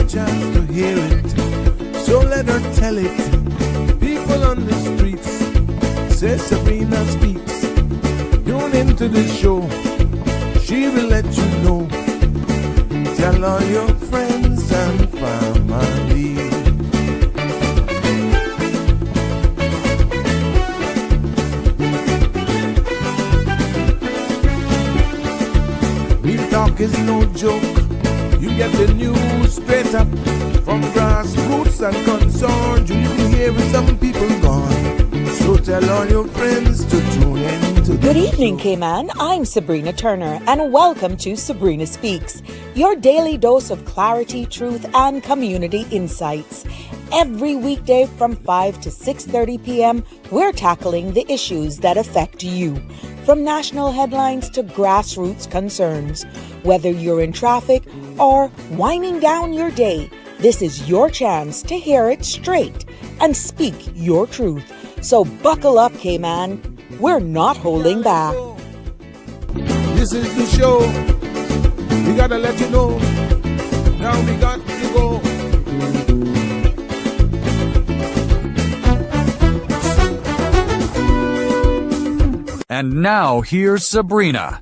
chance to hear it, so let her tell it. People on the streets say Sabrina Speaks. Tune into the show, she will let you know. Tell all your friends and family. Real talk is no joke. You get the news straight up from grassroots and concerns. You can hear with some people gone. So tell all your friends to tune in to Good evening, Cayman. I'm Sabrina Turner, and welcome to Sabrina Speaks, your daily dose of clarity, truth, and community insights. Every weekday from 5 to 6:30 p.m., we're tackling the issues that affect you, from national headlines to grassroots concerns. Whether you're in traffic or winding down your day, this is your chance to hear it straight and speak your truth. So buckle up, Cayman. We're not holding back. This is the show. We gotta let you know. Now we got to go. And now here's Sabrina.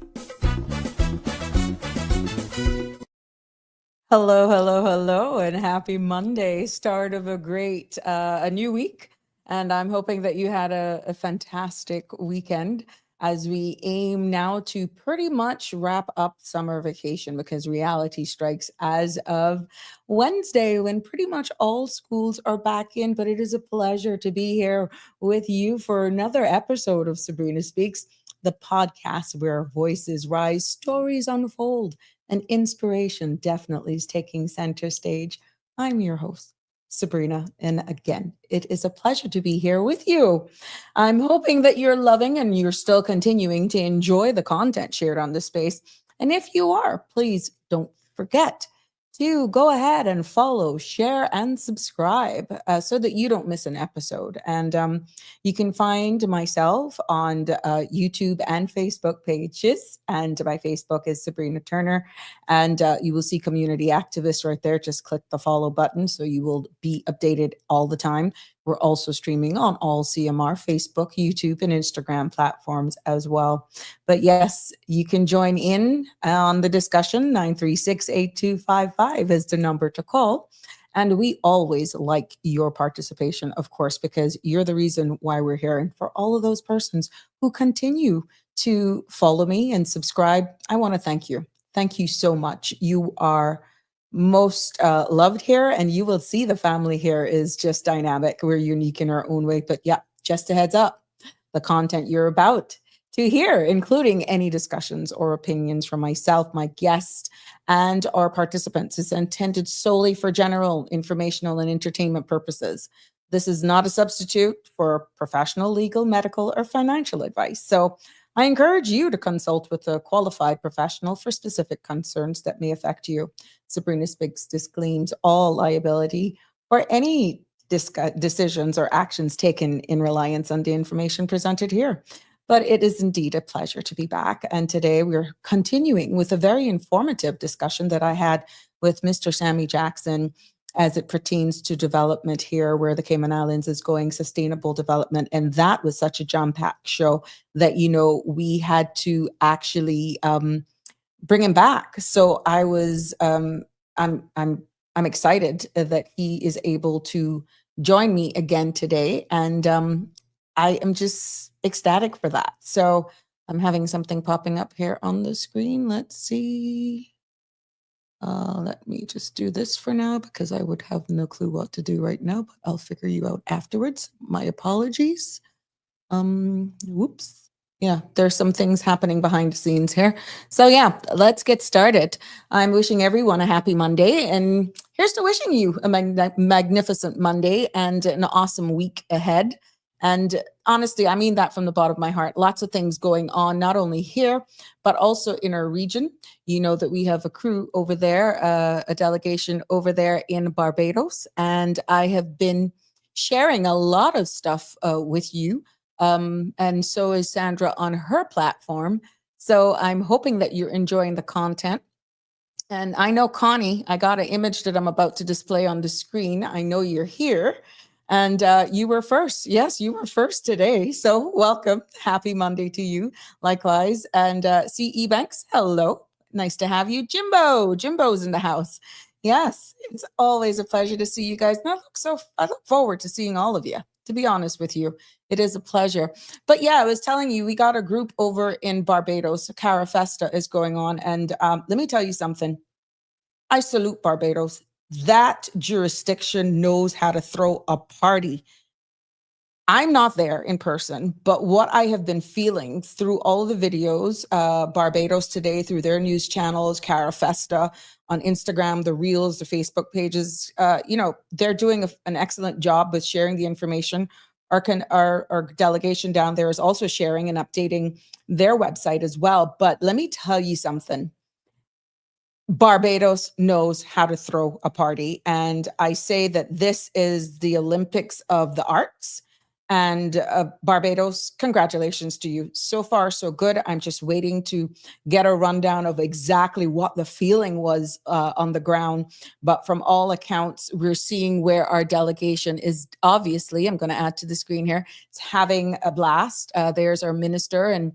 Hello, and happy Monday, start of a new week. And I'm hoping that you had a fantastic weekend as we aim now to pretty much wrap up summer vacation, because reality strikes as of Wednesday when pretty much all schools are back in. But it is a pleasure to be here with you for another episode of Sabrina Speaks, the podcast where voices rise, stories unfold, and inspiration definitely is taking center stage. I'm your host, Sabrina, and again, it is a pleasure to be here with you. I'm hoping that you're loving and you're still continuing to enjoy the content shared on this space. And if you are, please don't forget to go ahead and follow, share, and subscribe so that you don't miss an episode. And you can find myself on YouTube and Facebook pages. And my Facebook is Sabrina Turner. And you will see community activists right there. Just click the follow button so you will be updated all the time. We're also streaming on all CMR, Facebook, YouTube, and Instagram platforms as well. But yes, you can join in on the discussion. 936-8255 is the number to call. And we always like your participation, of course, because you're the reason why we're here. And for all of those persons who continue to follow me and subscribe, I want to thank you. Thank you so much. You are most loved here, and you will see the family here is just dynamic. We're unique in our own way. But yeah, just a heads up, the content you're about to hear, including any discussions or opinions from myself, my guests, and our participants, is intended solely for general informational and entertainment purposes. This is not a substitute for professional, legal, medical, or financial advice. So I encourage you to consult with a qualified professional for specific concerns that may affect you. Sabrina Speaks disclaims all liability for any decisions or actions taken in reliance on the information presented here. But it is indeed a pleasure to be back. And today we're continuing with a very informative discussion that I had with Mr. Sammy Jackson as it pertains to development here, where the Cayman Islands is going, sustainable development. And that was such a jam-packed show that, we had to actually bring him back. So I was, I'm excited that he is able to join me again today. And I am just ecstatic for that. So I'm having something popping up here on the screen. Let's see. Let me just do this for now because I would have no clue what to do right now, but I'll figure you out afterwards. My apologies. Whoops. Yeah, there's some things happening behind the scenes here. So yeah, let's get started. I'm wishing everyone a happy Monday, and here's to wishing you a magnificent Monday and an awesome week ahead. And honestly, I mean that from the bottom of my heart. Lots of things going on, not only here, but also in our region. You know that we have a crew over there, a delegation over there in Barbados. And I have been sharing a lot of stuff with you. And so is Sandra on her platform. So I'm hoping that you're enjoying the content. And I know, Connie, I got an image that I'm about to display on the screen. I know you're here. And you were first. Yes, you were first today. So welcome. Happy Monday to you. Likewise. And CE Banks, hello. Nice to have you. Jimbo's in the house. Yes, it's always a pleasure to see you guys. And I look forward to seeing all of you, to be honest with you. It is a pleasure. But yeah, I was telling you, we got a group over in Barbados. Cara Festa is going on. And let me tell you something. I salute Barbados. That jurisdiction knows how to throw a party. I'm not there in person, but what I have been feeling through all of the videos, Barbados Today, through their news channels, Cara Festa on Instagram, the Reels, the Facebook pages, they're doing an excellent job with sharing the information. Our delegation down there is also sharing and updating their website as well. But let me tell you something. Barbados knows how to throw a party. And I say that this is the Olympics of the arts. And Barbados, congratulations to you. So far, so good. I'm just waiting to get a rundown of exactly what the feeling was on the ground. But from all accounts, we're seeing where our delegation is obviously, I'm going to add to the screen here, it's having a blast. There's our minister and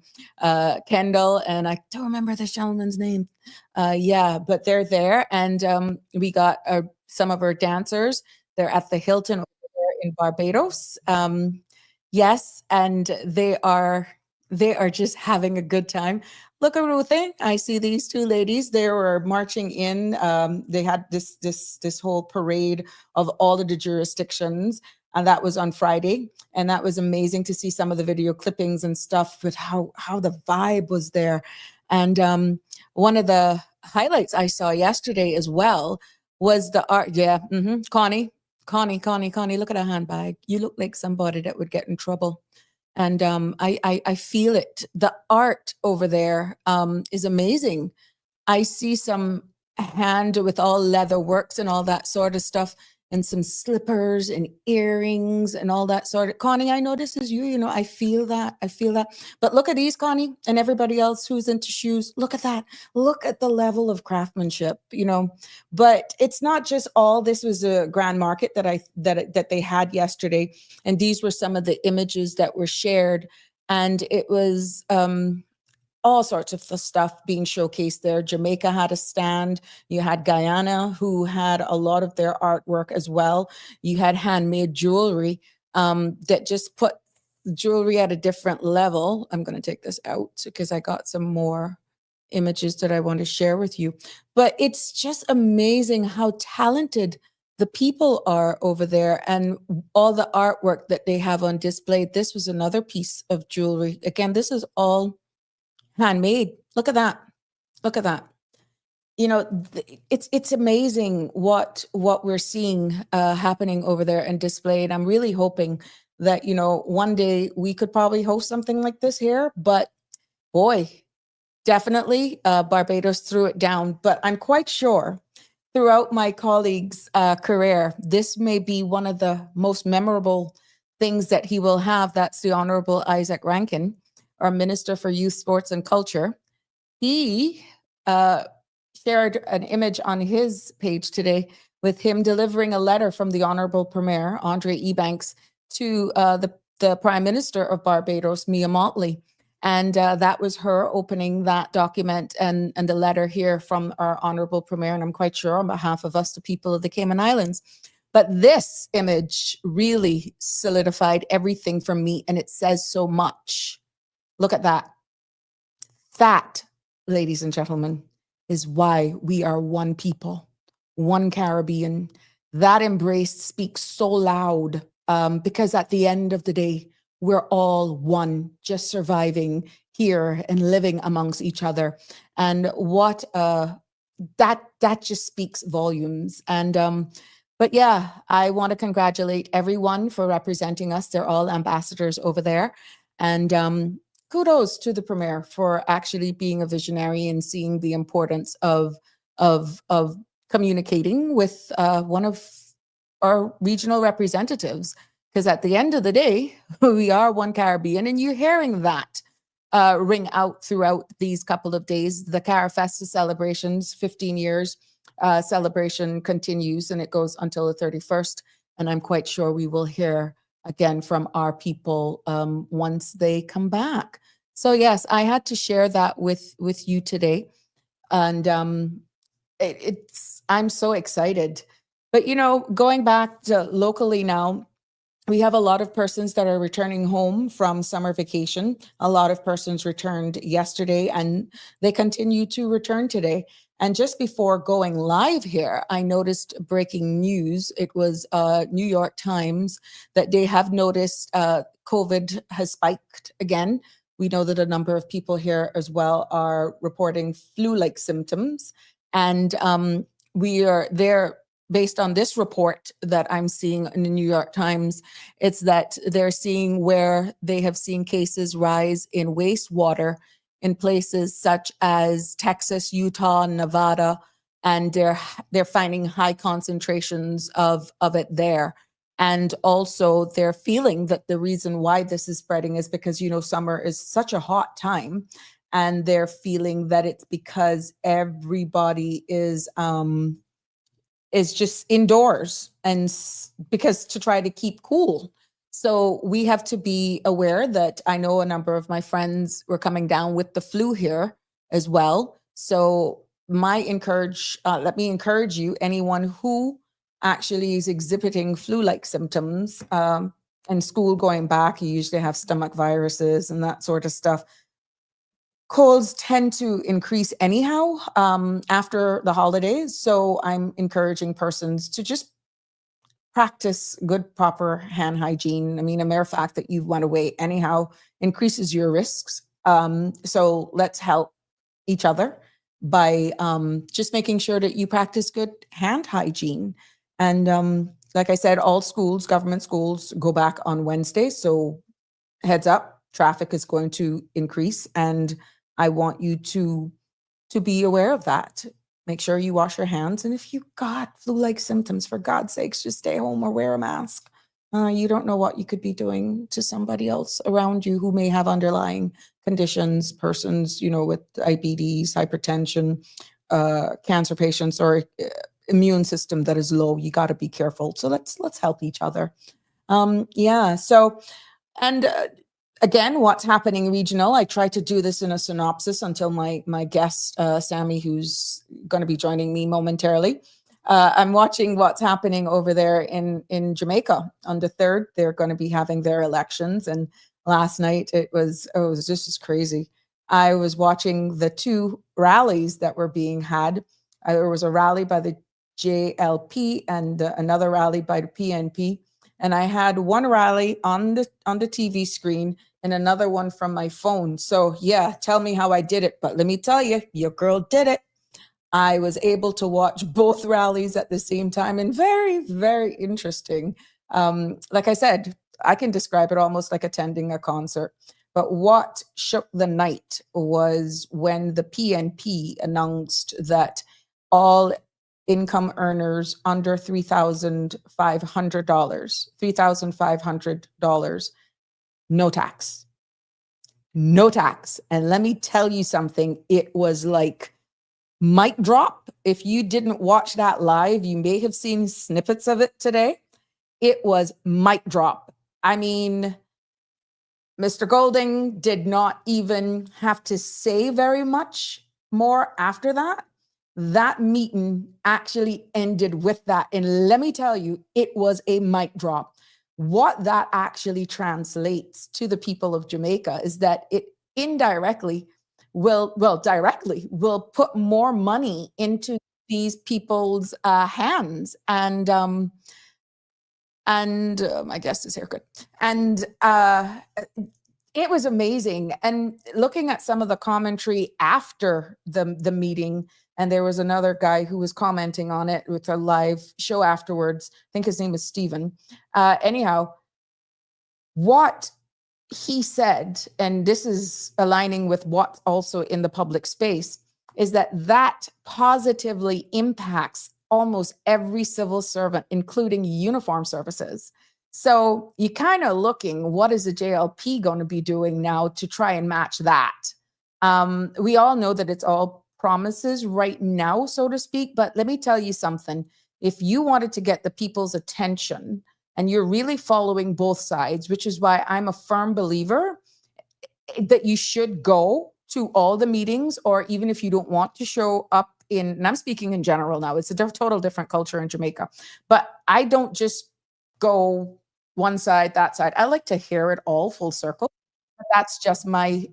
Kendall, and I don't remember this gentleman's name. But they're there. And we got some of our dancers. They're at the Hilton over there in Barbados. Yes, and they are just having a good time. Look at Ruthie. I see these two ladies. They were marching in. They had this whole parade of all of the jurisdictions, and that was on Friday. And that was amazing to see some of the video clippings and stuff with how the vibe was there. And one of the highlights I saw yesterday as well was the art. Yeah, Connie, look at her handbag. You look like somebody that would get in trouble. And I feel it. The art over there is amazing. I see some hand with all leather works and all that sort of stuff, and some slippers and earrings and all that sort of. Connie, I know this is you. I feel that. But look at these, Connie, and everybody else who's into shoes. Look at that. Look at the level of craftsmanship. But it's not just all. This was a grand market that they had yesterday, and these were some of the images that were shared, and it was all sorts of the stuff being showcased there. Jamaica had a stand. You had Guyana, who had a lot of their artwork as well. You had handmade jewelry that just put jewelry at a different level. I'm going to take this out because I got some more images that I want to share with you. But it's just amazing how talented the people are over there, and all the artwork that they have on display. This was another piece of jewelry. Again, this is all handmade. Look at that. It's amazing what we're seeing happening over there and displayed. I'm really hoping that one day we could probably host something like this here. But boy, definitely Barbados threw it down. But I'm quite sure throughout my colleague's career, this may be one of the most memorable things that he will have. That's the Honorable Isaac Rankin, our Minister for Youth, Sports and Culture. He shared an image on his page today with him delivering a letter from the Honorable Premier, Andre Ebanks, to the Prime Minister of Barbados, Mia Mottley. And that was her opening that document and the letter here from our Honorable Premier, and I'm quite sure on behalf of us, the people of the Cayman Islands. But this image really solidified everything for me, and it says so much. Look at that. That, ladies and gentlemen, is why we are one people, one Caribbean. That embrace speaks so loud because at the end of the day, we're all one, just surviving here and living amongst each other. And what that just speaks volumes. And but yeah, I want to congratulate everyone for representing us. They're all ambassadors over there. And kudos to the Premier for actually being a visionary and seeing the importance of communicating with one of our regional representatives. Because at the end of the day, we are one Caribbean, and you're hearing that ring out throughout these couple of days. The Carafesta celebrations, 15 years celebration continues, and it goes until the 31st. And I'm quite sure we will hear again from our people once they come back. So yes, I had to share that with you today, and I'm so excited. But going back to locally now, we have a lot of persons that are returning home from summer vacation. A lot of persons returned yesterday, and they continue to return today. And just before going live here, I noticed breaking news. It was New York Times that they have noticed COVID has spiked again. We know that a number of people here as well are reporting flu-like symptoms. And we are there. Based on this report that I'm seeing in the New York Times, it's that they're seeing where they have seen cases rise in wastewater in places such as Texas, Utah, Nevada, and they're finding high concentrations of it there. And also they're feeling that the reason why this is spreading is because, summer is such a hot time, and they're feeling that it's because everybody is just indoors and because to try to keep cool. So we have to be aware that I know a number of my friends were coming down with the flu here as well. So let me encourage you, anyone who actually is exhibiting flu-like symptoms, and school going back, you usually have stomach viruses and that sort of stuff. Colds tend to increase anyhow after the holidays. So I'm encouraging persons to just practice good, proper hand hygiene. I mean, a mere fact that you went away anyhow increases your risks. So let's help each other by just making sure that you practice good hand hygiene. And like I said, all schools, government schools, go back on Wednesday. So heads up, traffic is going to increase, and I want you to be aware of that. Make sure you wash your hands. And if you got flu-like symptoms, for God's sakes, just stay home or wear a mask. You don't know what you could be doing to somebody else around you who may have underlying conditions, persons, with diabetes, hypertension, cancer patients, or immune system that is low. You got to be careful. So let's help each other. Again, what's happening regional, I try to do this in a synopsis until my guest, Sammy, who's going to be joining me momentarily. I'm watching what's happening over there in Jamaica. On the 3rd, they're going to be having their elections. And last night, it was just as crazy. I was watching the 2 rallies that were being had. There was a rally by the JLP and another rally by the PNP. And I had one rally on the TV screen and another one from my phone. So yeah, tell me how I did it. But let me tell you, your girl did it. I was able to watch both rallies at the same time, and very, very interesting. Like I said, I can describe it almost like attending a concert. But what shook the night was when the PNP announced that all income earners under $3,500, no tax. No tax. And let me tell you something, it was like mic drop. If you didn't watch that live, you may have seen snippets of it today. It was mic drop. I mean, Mr. Golding did not even have to say very much more after that. That meeting actually ended with that. And let me tell you, it was a mic drop. What that actually translates to the people of Jamaica is that it indirectly directly will put more money into these people's hands. And my guest is here, good. And it was amazing. And looking at some of the commentary after the meeting, and there was another guy who was commenting on it with a live show afterwards. I think his name is Steven. Anyhow, what he said, and this is aligning with what's also in the public space, is that positively impacts almost every civil servant, including uniform services. So you kind of looking, what is the JLP going to be doing now to try and match that? We all know that it's all promises right now, so to speak. But let me tell you something. If you wanted to get the people's attention and you're really following both sides, which is why I'm a firm believer that you should go to all the meetings, or even if you don't want to show up and I'm speaking in general now, it's a total different culture in Jamaica. But I don't just go one side, that side. I like to hear it all full circle. But that's just my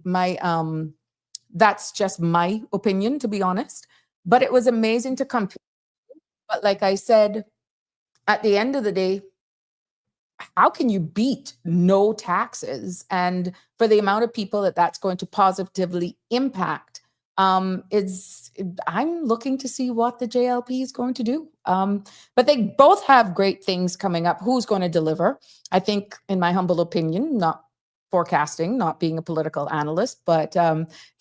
opinion, to be honest. But it was amazing to compare. But like I said, at the end of the day, how can you beat no taxes? And for the amount of people that that's going to positively impact, I'm looking to see what the JLP is going to do. But they both have great things coming up. Who's going to deliver? I think, in my humble opinion, not forecasting, not being a political analyst, but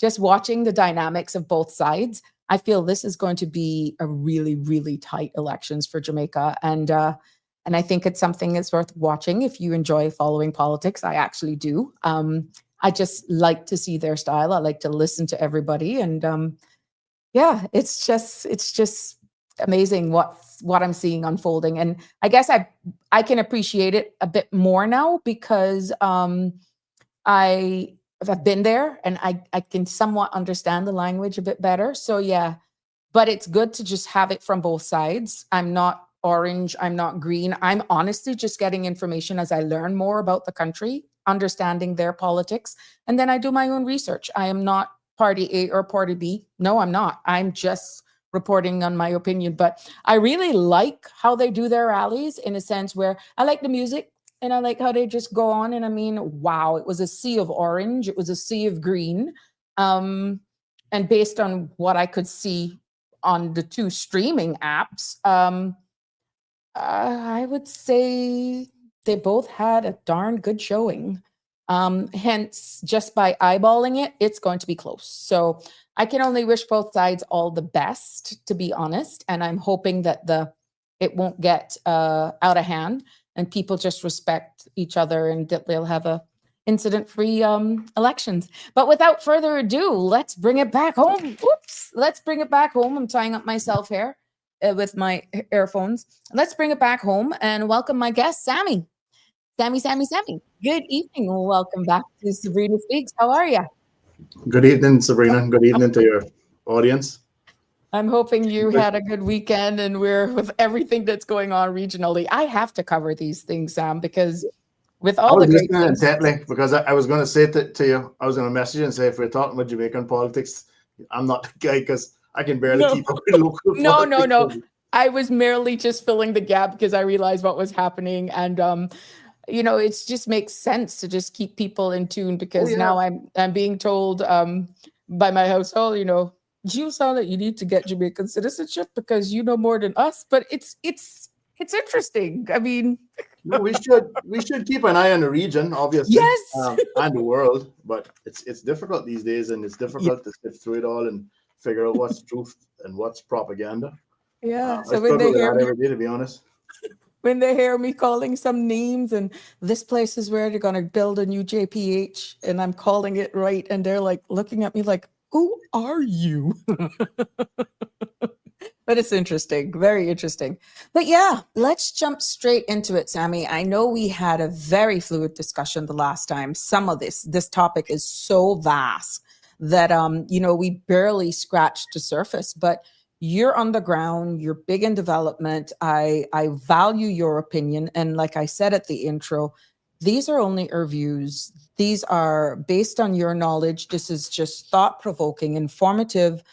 just watching the dynamics of both sides, I feel this is going to be a really, really tight elections for Jamaica. And I think it's something that's worth watching if you enjoy following politics. I actually do. I just like to see their style. I like to listen to everybody. And yeah, it's just amazing what I'm seeing unfolding. And I guess I can appreciate it a bit more now because I've been there and I can somewhat understand the language a bit better. So yeah, but it's good to just have it from both sides. I'm not orange, I'm not green. I'm honestly just getting information as I learn more about the country, understanding their politics, and then I do my own research. I am not party A or party B. No, I'm not. I'm just reporting on my opinion. But I really like how they do their rallies in a sense where I like the music and I like how they just go on. And I mean, wow, it was a sea of orange, it was a sea of green. And based on what I could see on the two streaming apps, I would say they both had a darn good showing. Hence, just by eyeballing it, it's going to be close. So I can only wish both sides all the best, to be honest. And I'm hoping that it won't get out of hand and people just respect each other and that they'll have a incident-free elections. But without further ado, let's bring it back home. Oops, let's bring it back home. I'm tying up myself here with my earphones. Let's bring it back home and welcome my guest, Sammy. Sammy. Good evening. Welcome back to Sabrina Speaks. How are you? Good evening, Sabrina. Good evening to your audience. I'm hoping you had a good weekend and we're with everything that's going on regionally. I have to cover these things, Sam, because with all the great things. Intently because I was going to say to you, I was going to message you and say, if we're talking about Jamaican politics, I'm not the guy because I can barely keep up with local politics. No. I was merely just filling the gap because I realized what was happening. And, it just makes sense to just keep people in tune because now I'm being told by my household, you sound like you need to get Jamaican citizenship because you know more than us. But it's interesting. I mean, we should keep an eye on the region, obviously, yes, and the world. But it's difficult these days, and it's difficult to sift through it all and figure out what's truth and what's propaganda. Yeah. So when they hear every day, to be honest. When they hear me calling some names and this place is where they're going to build a new JPH and I'm calling it right. And they're like looking at me like, who are you? But it's interesting, very interesting. But yeah, let's jump straight into it, Sammy. I know we had a very fluid discussion the last time. Some of this topic is so vast that, we barely scratched the surface, but you're on the ground, you're big in development. I value your opinion. And like I said at the intro, these are only our views. These are based on your knowledge. This is just thought-provoking, informative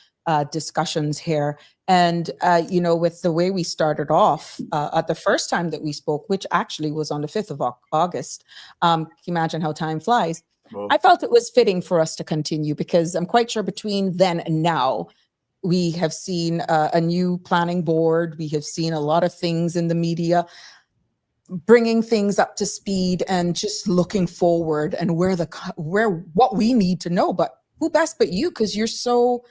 discussions here. And, with the way we started off at the first time that we spoke, which actually was on the 5th of August, can you imagine how time flies? Well, I felt it was fitting for us to continue because I'm quite sure between then and now, we have seen a new planning board. We have seen a lot of things in the media bringing things up to speed and just looking forward and what we need to know. But who best but you, because you're so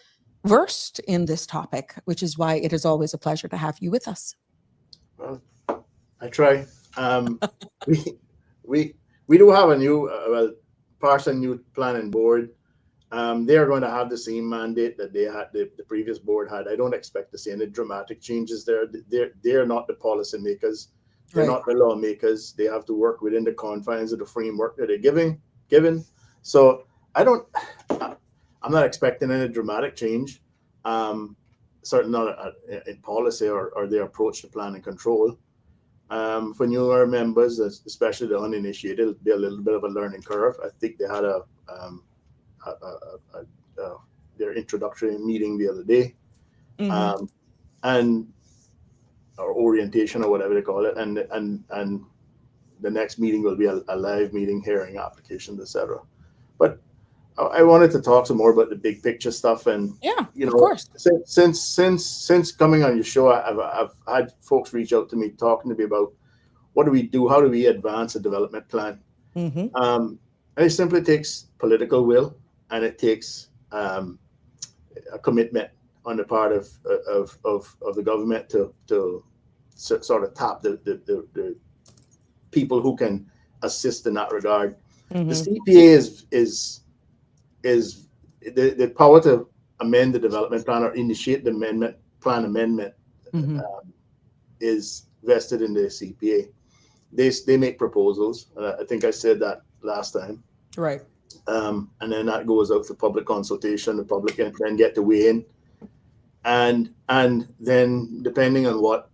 versed in this topic, which is why it is always a pleasure to have you with us. Well, I try. we we do have a new partial new planning board. They are going to have the same mandate that they had, the previous board had. I don't expect to see any dramatic changes there. They're not the policy makers. They're not the lawmakers. They have to work within the confines of the framework that they're given. So I'm not expecting any dramatic change. Certainly not in policy or their approach to plan and control. For newer members, especially the uninitiated, it'll be a little bit of a learning curve. I think they had their introductory meeting the other day, and or orientation or whatever they call it, and the next meeting will be a live meeting, hearing applications, etc. But I wanted to talk some more about the big picture stuff, and of course. Since coming on your show, I've had folks reach out to me talking to me about what do we do, how do we advance a development plan, and it simply takes political will, and it takes a commitment on the part of the government to sort of tap the people who can assist in that regard. The CPA is the power to amend the development plan or initiate the plan amendment is vested in the CPA. They make proposals. I think I said that last time. Right. And then that goes out for public consultation. The public can then get to weigh in, and then depending on what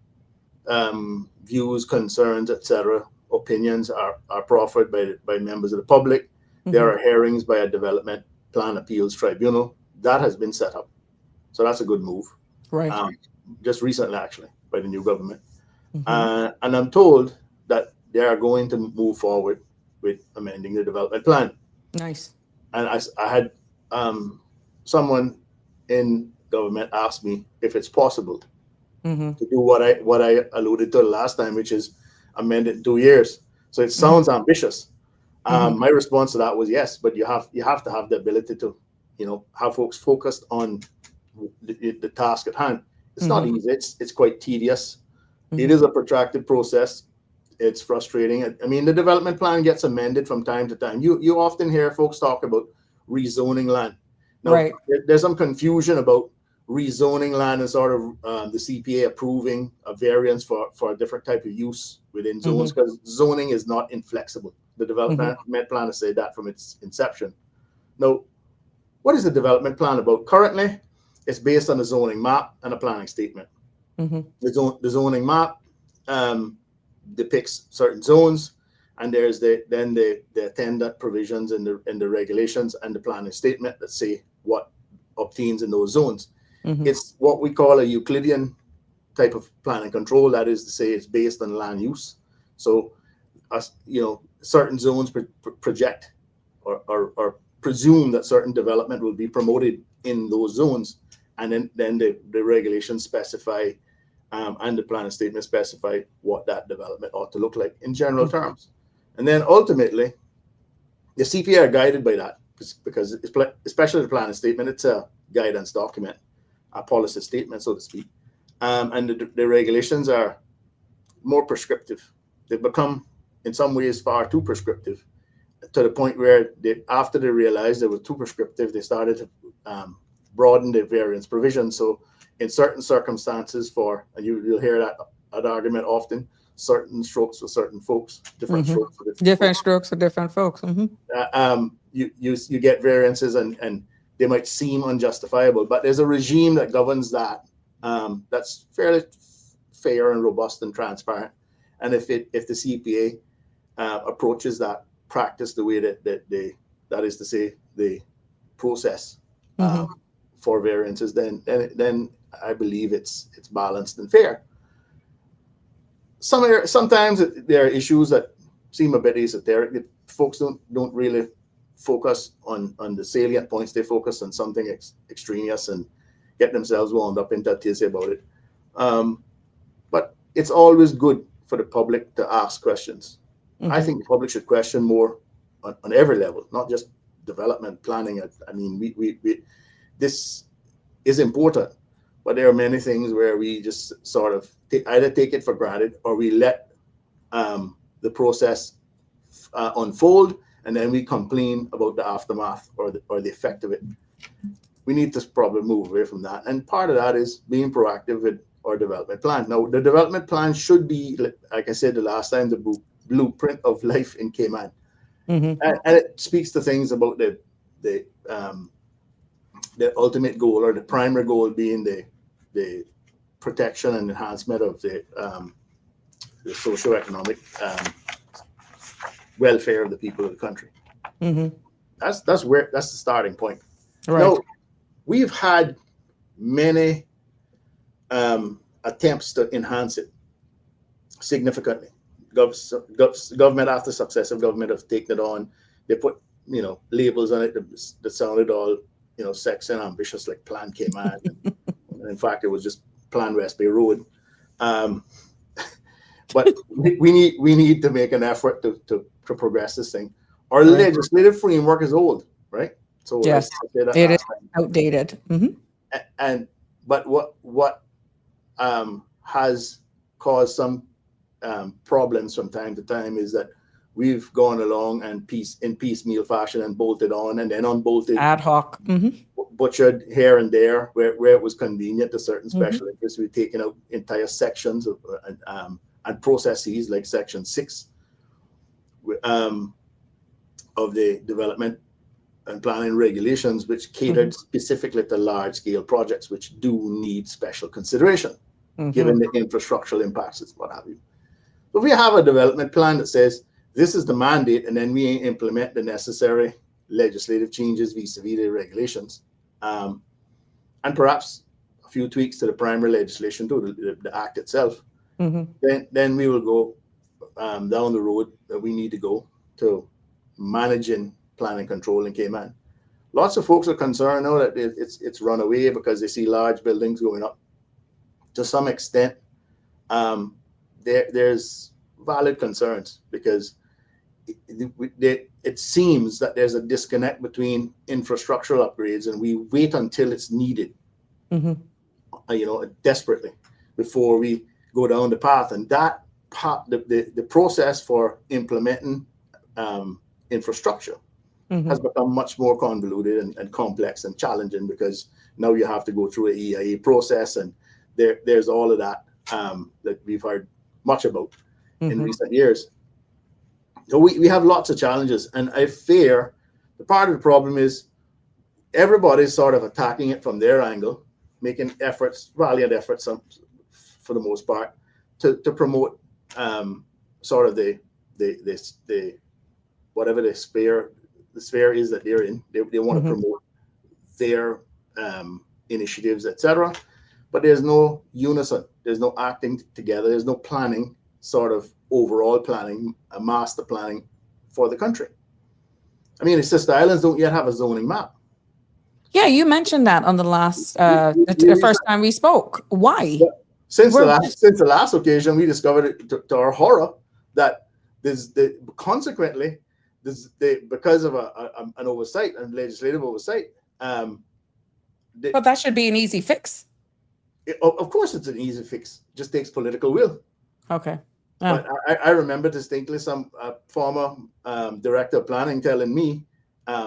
views, concerns, etc., opinions are proffered by members of the public, there are hearings by a development plan appeals tribunal that has been set up. So that's a good move. Right. Just recently, actually, by the new government. And I'm told that they are going to move forward with amending the development plan. Nice. And I had someone in government ask me if it's possible to do what I alluded to last time, which is amend it in 2 years. So it sounds ambitious. My response to that was yes, but you have to have the ability to, have folks focused on the task at hand. It's not easy. It's quite tedious. It is a protracted process. It's frustrating. I mean, the development plan gets amended from time to time. You often hear folks talk about rezoning land. Now, there's some confusion about rezoning land and sort of the CPA approving a variance for a different type of use within zones, because zoning is not inflexible. The development plan has said that from its inception. Now, what is the development plan about? Currently, it's based on a zoning map and a planning statement. The zoning map depicts certain zones, and there's the attendant provisions in the regulations and the planning statement that say what obtains in those zones. It's what we call a Euclidean type of plan and control. That is to say, it's based on land use. So, certain zones project or presume that certain development will be promoted in those zones, and then the regulations specify and the planning statement specify what that development ought to look like in general terms. And then ultimately, the CPA are guided by that, because especially the planning statement, it's a guidance document, a policy statement, so to speak. And the regulations are more prescriptive. They've become, in some ways, far too prescriptive, to the point where after they realized they were too prescriptive, they started to broaden the variance provision. So in certain circumstances and you'll hear that argument often, certain strokes for certain folks, different strokes for different strokes for different folks. You get variances and they might seem unjustifiable, but there's a regime that governs that that's fairly fair and robust and transparent. And if the CPA approaches that practice the way that is to say the process for variances, then I believe it's balanced and fair. Sometimes there are issues that seem a bit esoteric. Folks don't really focus on the salient points. They focus on something extraneous and get themselves wound up into a tizzy about it. But it's always good for the public to ask questions. I think the public should question more on every level, not just development planning. I mean, we this is important, but there are many things where we just sort of either take it for granted or we let the process unfold, and then we complain about the aftermath or the effect of it. We need to probably move away from that. And part of that is being proactive with our development plan. Now, the development plan should be, like I said the last time, the blueprint of life in Cayman. And it speaks to things about the ultimate goal, or the primary goal being the protection and enhancement of the socioeconomic welfare of the people of the country. That's the starting point. Right. Now, we've had many attempts to enhance it significantly. Government after successive government have taken it on. They put labels on it that sounded all sexy and ambitious, like Plan Cayman. And in fact, it was just Plan West Bay Road. But we need to make an effort to progress this thing. Our legislative framework is old, right? So yes, it is outdated. But what has caused some problems from time to time is that we've gone along and in piecemeal fashion and bolted on and then unbolted ad hoc, butchered here and there where it was convenient to certain special interests. We've taken out entire sections of and processes like Section 6 of the development and planning regulations, which catered specifically to large-scale projects which do need special consideration, given the infrastructural impacts and what have you. But we have a development plan that says this is the mandate, and then we implement the necessary legislative changes vis-a-vis the regulations, and perhaps a few tweaks to the primary legislation too, the act itself. Then we will go down the road that we need to go to managing planning control in Cayman. Lots of folks are concerned now that it's run away because they see large buildings going up. To some extent, there's valid concerns because it seems that there's a disconnect between infrastructural upgrades and we wait until it's needed, desperately before we go down the path. And that the process for implementing infrastructure has become much more convoluted and complex and challenging, because now you have to go through an EIA process, and there's all of that that we've heard much about in recent years. So we have lots of challenges, and I fear the part of the problem is everybody's sort of attacking it from their angle, making valiant efforts for the most part to promote sort of the whatever the sphere is that they're in. They want to promote their initiatives, etc. But there's no unison. There's no acting together. There's no planning, sort of overall planning, a master planning for the country. I mean, the Sister Islands don't yet have a zoning map. Yeah, you mentioned that on the last, the first time we spoke. Why? Since the last occasion, we discovered to our horror that consequently, because of an oversight and legislative oversight. But that should be an easy fix. Of course, it's an easy fix. It just takes political will. Okay. But I remember distinctly some former director of planning telling me,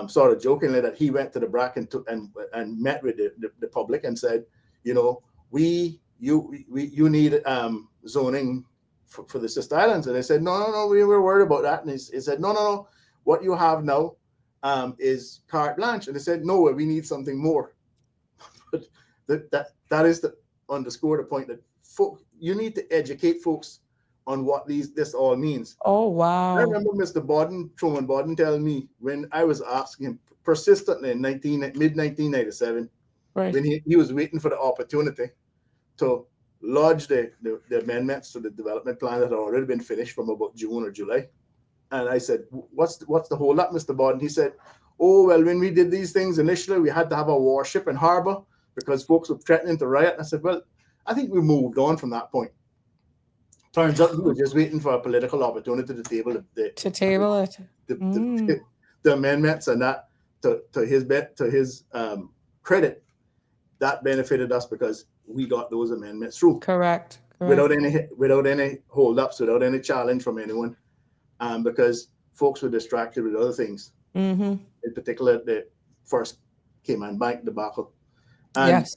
sort of jokingly, that he went to the BRAC and met with the public and said, you need zoning for the Sister Islands. And they said, no, we were worried about that. And he said, no, what you have now is carte blanche. And they said, no, we need something more. But that is to underscore the point that you need to educate folks on what this all means. Oh, wow. I remember Mr. Truman Bodden telling me, when I was asking him persistently in mid-1997, right, when he was waiting for the opportunity to lodge the amendments to the development plan that had already been finished from about June or July. And I said, what's the hold up, Mr. Bodden? He said, oh, well, when we did these things initially, we had to have a warship in harbor because folks were threatening to riot. And I said, well, I think we moved on from that point. Turns out we were just waiting for a political opportunity to table the amendments, and that to his credit, that benefited us because we got those amendments through. Correct. without any hold-ups, without any challenge from anyone, because folks were distracted with other things. Mm-hmm. In particular, the first Cayman Bank debacle, and Yes.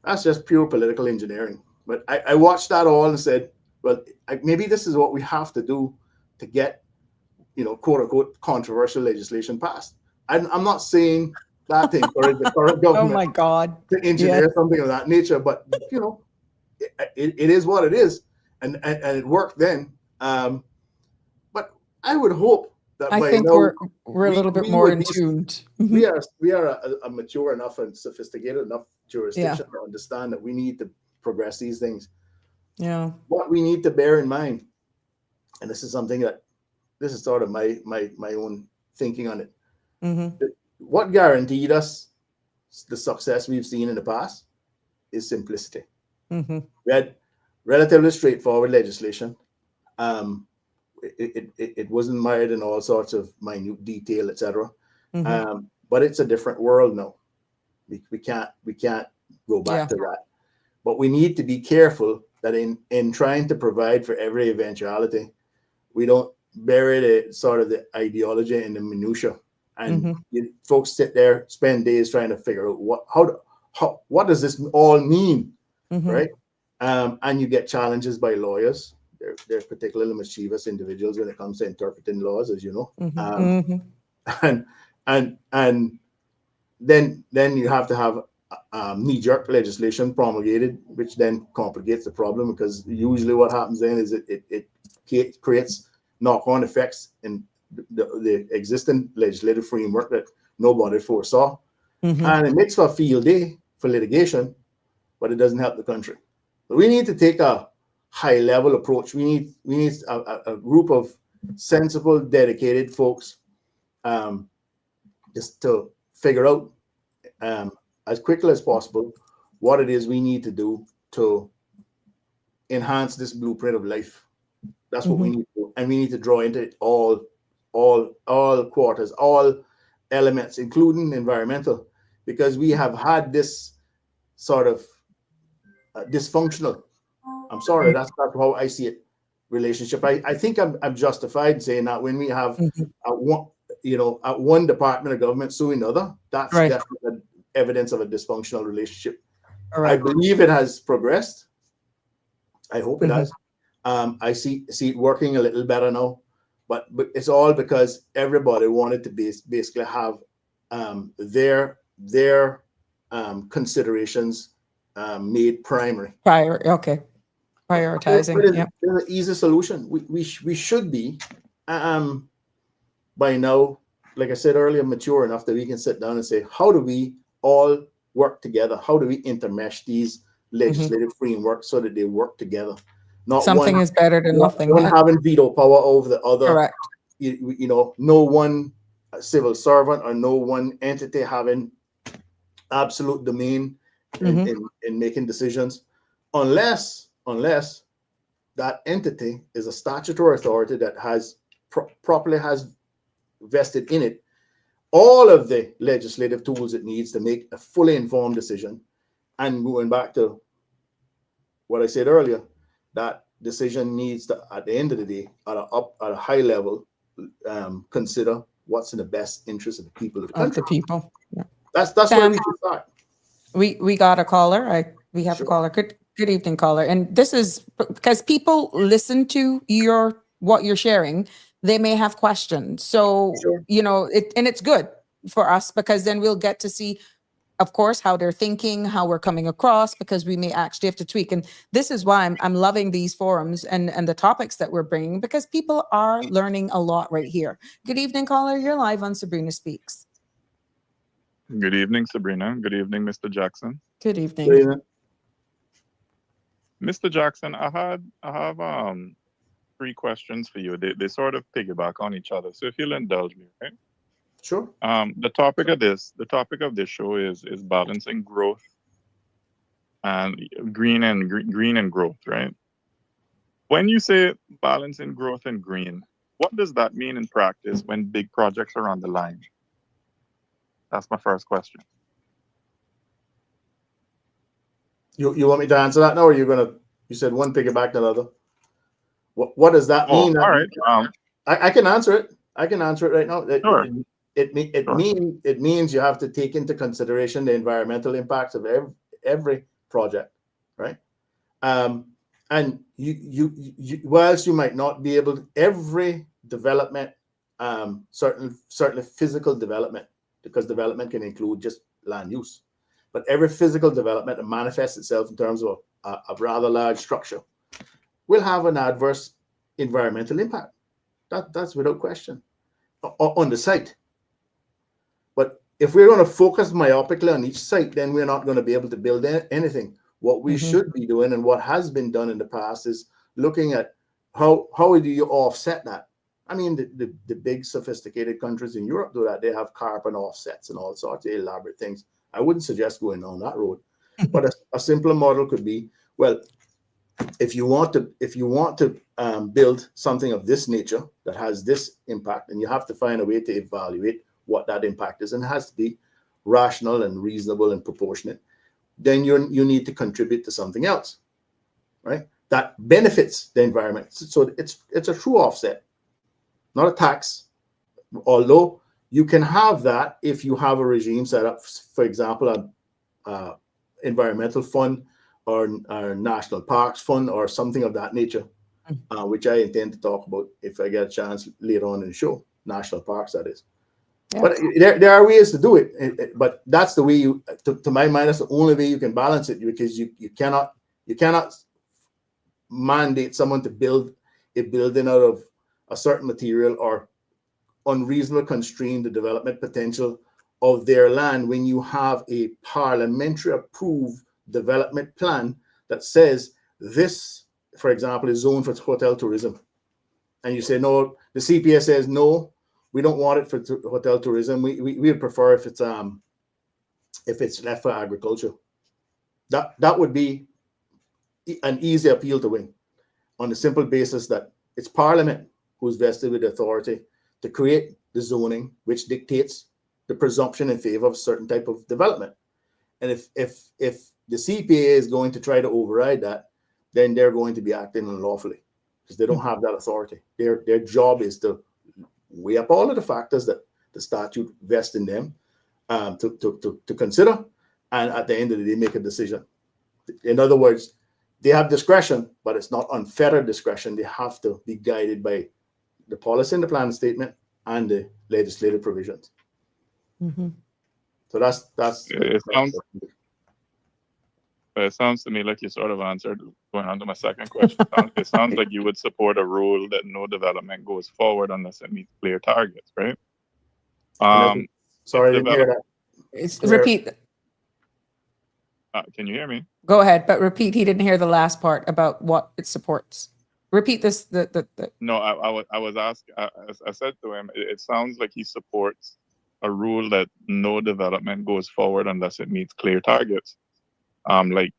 that's just pure political engineering. But I watched that all and said, well, maybe this is what we have to do to get, quote unquote, controversial legislation passed. I'm not saying that to encourage the current Oh government my God. to engineer something of that nature, but it is what it is, and it worked then. But I would hope that I by think now we're a little bit we more would in be, tuned. we are a mature enough and sophisticated enough jurisdiction Yeah. to understand that we need to progress these things. Yeah. What we need to bear in mind, and this is something that this is sort of my own thinking on it. Mm-hmm. What guaranteed us the success we've seen in the past is simplicity. Mm-hmm. We had relatively straightforward legislation. It wasn't mired in all sorts of minute detail, etc. Mm-hmm. But it's a different world now. We can't go back to that. But we need to be careful that in trying to provide for every eventuality, we don't bury the ideology in the minutia. And folks sit there, spend days trying to figure out what does this all mean, right? And you get challenges by lawyers. They're particularly mischievous individuals when it comes to interpreting laws, as you know. And then you have to have knee-jerk legislation promulgated, which then complicates the problem, because usually what happens then is it creates knock-on effects in the existing legislative framework that nobody foresaw. And it makes for a field day for litigation, but it doesn't help the country. But we need to take a high-level approach. We need a group of sensible, dedicated folks just to figure out as quickly as possible what it is we need to do to enhance this blueprint of life. That's what we need to do. And we need to draw into it all quarters, all elements, including environmental, because we have had this sort of dysfunctional, I'm sorry, that's not how I see it, relationship. I think I'm justified in saying that when we have one department of government suing another, that's definitely evidence of a dysfunctional relationship. I believe it has progressed. I hope it has. I see it working a little better now, but it's all because everybody wanted to basically have their considerations made primary. Prioritizing. There's an easy solution. We should be by now, like I said earlier, mature enough that we can sit down and say, how do we all work together? How do we intermesh these legislative frameworks so that they work together? Not something is better than nothing. One having veto power over the other. Correct. No one civil servant or no one entity having absolute domain in making decisions, unless that entity is a statutory authority that has properly has vested in it all of the legislative tools it needs to make a fully informed decision. And going back to what I said earlier, that decision needs to, at the end of the day, at a high level, consider what's in the best interest of the people of the country. Of the people. Yeah. That's where we should start. We got a caller. We have a caller. Good evening, caller. And this is because people listen to what you're sharing. They may have questions. So, it's good for us, because then we'll get to see, of course, how they're thinking, how we're coming across, because we may actually have to tweak. And this is why I'm loving these forums and the topics that we're bringing, because people are learning a lot right here. Good evening, caller. You're live on Sabrina Speaks. Good evening, Sabrina. Good evening, Mr. Jackson. Good evening. Mr. Jackson, I have 3 questions for you. They sort of piggyback on each other. So if you'll indulge me, right? Sure. The topic of this show is balancing growth and green and growth, right? When you say balancing growth and green, what does that mean in practice when big projects are on the line? That's my first question. You want me to answer that now, or you're You said one piggyback to another. What does that Oh, mean? all right. I can answer it. I can answer it right now. Sure. It means you have to take into consideration the environmental impacts of every project, right? And you whilst you might not be able to, every development, certainly physical development, because development can include just land use, but every physical development that manifests itself in terms of a rather large structure will have an adverse environmental impact. That's without question on the site. But if we're going to focus myopically on each site, then we're not going to be able to build anything. What we should be doing, and what has been done in the past, is looking at how do you offset that. I mean, the big sophisticated countries in Europe do that. They have carbon offsets and all sorts of elaborate things. I wouldn't suggest going down that road. But a simpler model could be, well, if you want to build something of this nature that has this impact, and you have to find a way to evaluate what that impact is, and it has to be rational and reasonable and proportionate, then you need to contribute to something else, right? That benefits the environment. So it's a true offset, not a tax. Although you can have that if you have a regime set up, for example, a environmental fund or national parks fund or something of that nature, which I intend to talk about if I get a chance later on in the show. National parks, that is. Yeah. But there are ways to do it, but that's the way you, to my mind, that's the only way you can balance it, because you cannot mandate someone to build a building out of a certain material or unreasonably constrain the development potential of their land when you have a parliamentary approved development plan that says this, for example, is zoned for hotel tourism, and you say no, the CPS says no, we don't want it for hotel tourism. We would prefer if it's left for agriculture. That would be an easy appeal to win, on the simple basis that it's Parliament who's vested with the authority to create the zoning, which dictates the presumption in favor of a certain type of development. And if the CPA is going to try to override that, then they're going to be acting unlawfully, because they don't have that authority. Their job is to weigh up all of the factors that the statute vests in them to consider, and at the end of the day make a decision. In other words, they have discretion, but it's not unfettered discretion. They have to be guided by the policy in the plan statement and the legislative provisions. So that's it sounds to me like you sort of answered, going on to my second question. It sounds like you would support a rule that no development goes forward unless it meets clear targets, right? Sorry, I didn't hear that. Repeat. Can you hear me? Go ahead, but repeat. He didn't hear the last part about what it supports. Repeat this. No, I was asking. I said to him, it sounds like he supports a rule that no development goes forward unless it meets clear targets. Like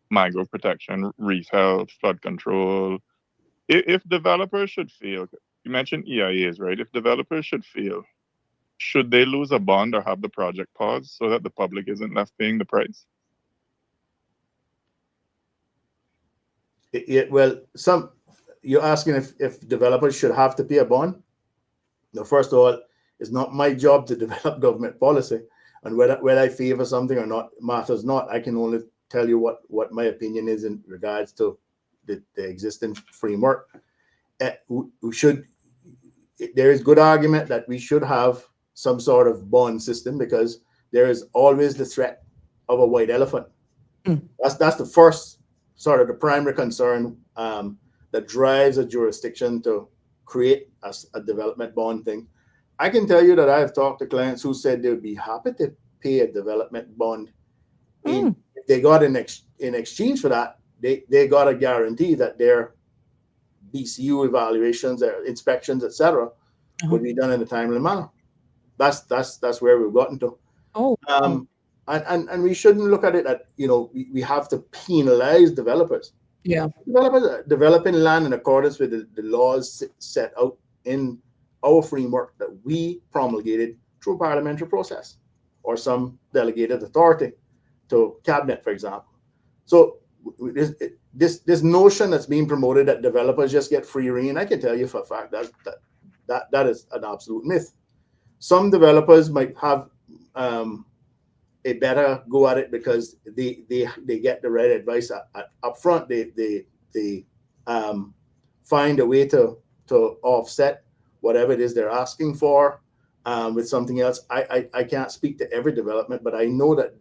mangrove protection, reef health, flood control. If developers should fail, you mentioned EIAs, right? If developers should fail, should they lose a bond or have the project paused so that the public isn't left paying the price? Well, you're asking if developers should have to pay a bond. Now, first of all, it's not my job to develop government policy, and whether I favor something or not matters not. I can only tell you what my opinion is in regards to the existing framework. There is good argument that we should have some sort of bond system, because there is always the threat of a white elephant. That's the first sort of the primary concern that drives a jurisdiction to create a development bond thing. I can tell you that I have talked to clients who said they would be happy to pay a development bond. If they got in exchange for that, they got a guarantee that their BCU evaluations, their inspections, etc., would be done in a timely manner. That's where we've gotten to. And we shouldn't look at it that we have to penalize developers. Yeah, developers are developing land in accordance with the laws set out in our framework that we promulgated through parliamentary process or some delegated authority to cabinet, for example. So this notion that's being promoted that developers just get free rein, I can tell you for a fact that is an absolute myth. Some developers might have a better go at it because they get the right advice up front. They find a way to offset whatever it is they're asking for with something else. I can't speak to every development, but I know that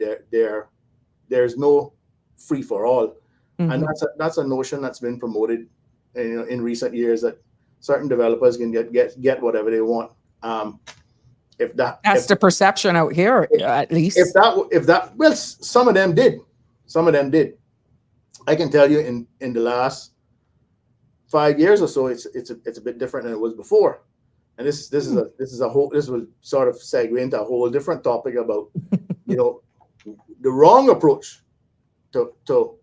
there's no free for all, and that's a notion that's been promoted in recent years, that certain developers can get whatever they want. That's the perception out here, at least. If that, well, some of them did. I can tell you in the last 5 years or so, it's a bit different than it was before. And this will sort of segue into a whole different topic about the wrong approach to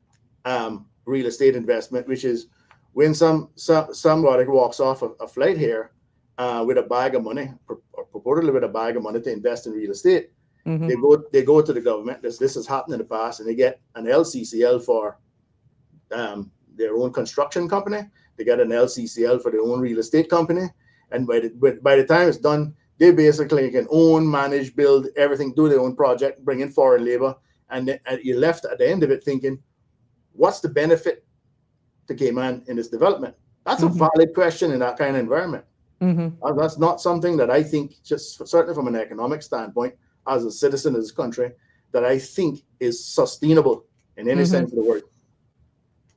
real estate investment, which is when somebody walks off a flight here with a bag of money, or purportedly with a bag of money to invest in real estate. They go to the government. This has happened in the past, and they get an LCCL for their own construction company. They get an LCCL for their own real estate company, and by the time it's done, they basically can own, manage, build everything, do their own project, bring in foreign labor, and you're left at the end of it thinking, what's the benefit to Cayman in this development? That's a valid question in that kind of environment. That's not something that I think, just certainly from an economic standpoint, as a citizen of this country, that I think is sustainable in any sense of the word.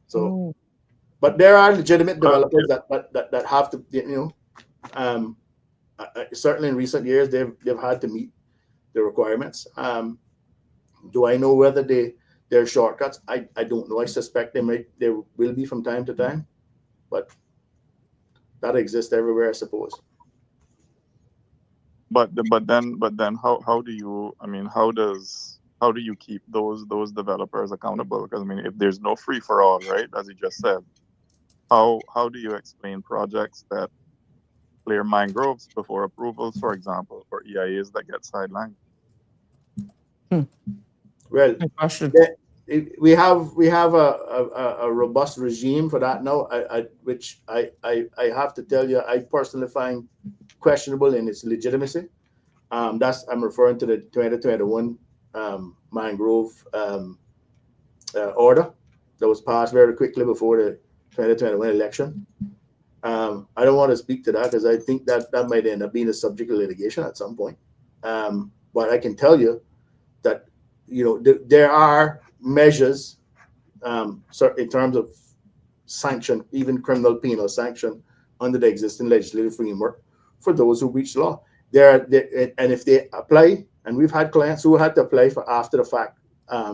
So, but there are legitimate developers that have to, certainly in recent years they've had to meet the requirements. Do I know whether they're shortcuts? I don't know. I suspect there will be from time to time, but that exists everywhere, I suppose. But then how do you, I mean, how do you keep those developers accountable? Because I mean, if there's no free for all, right, as you just said, how do you explain projects that clear mangroves before approvals, for example, or EIAs that get sidelined? Well, we have a robust regime for that now, which I have to tell you, I personally find questionable in its legitimacy. I'm referring to the 2021 mangrove order that was passed very quickly before the 2021 election. I don't want to speak to that because I think that might end up being a subject of litigation at some point. But I can tell you that there are measures, in terms of sanction, even criminal penal sanction, under the existing legislative framework for those who breach the law. And if they apply, and we've had clients who had to apply for after the fact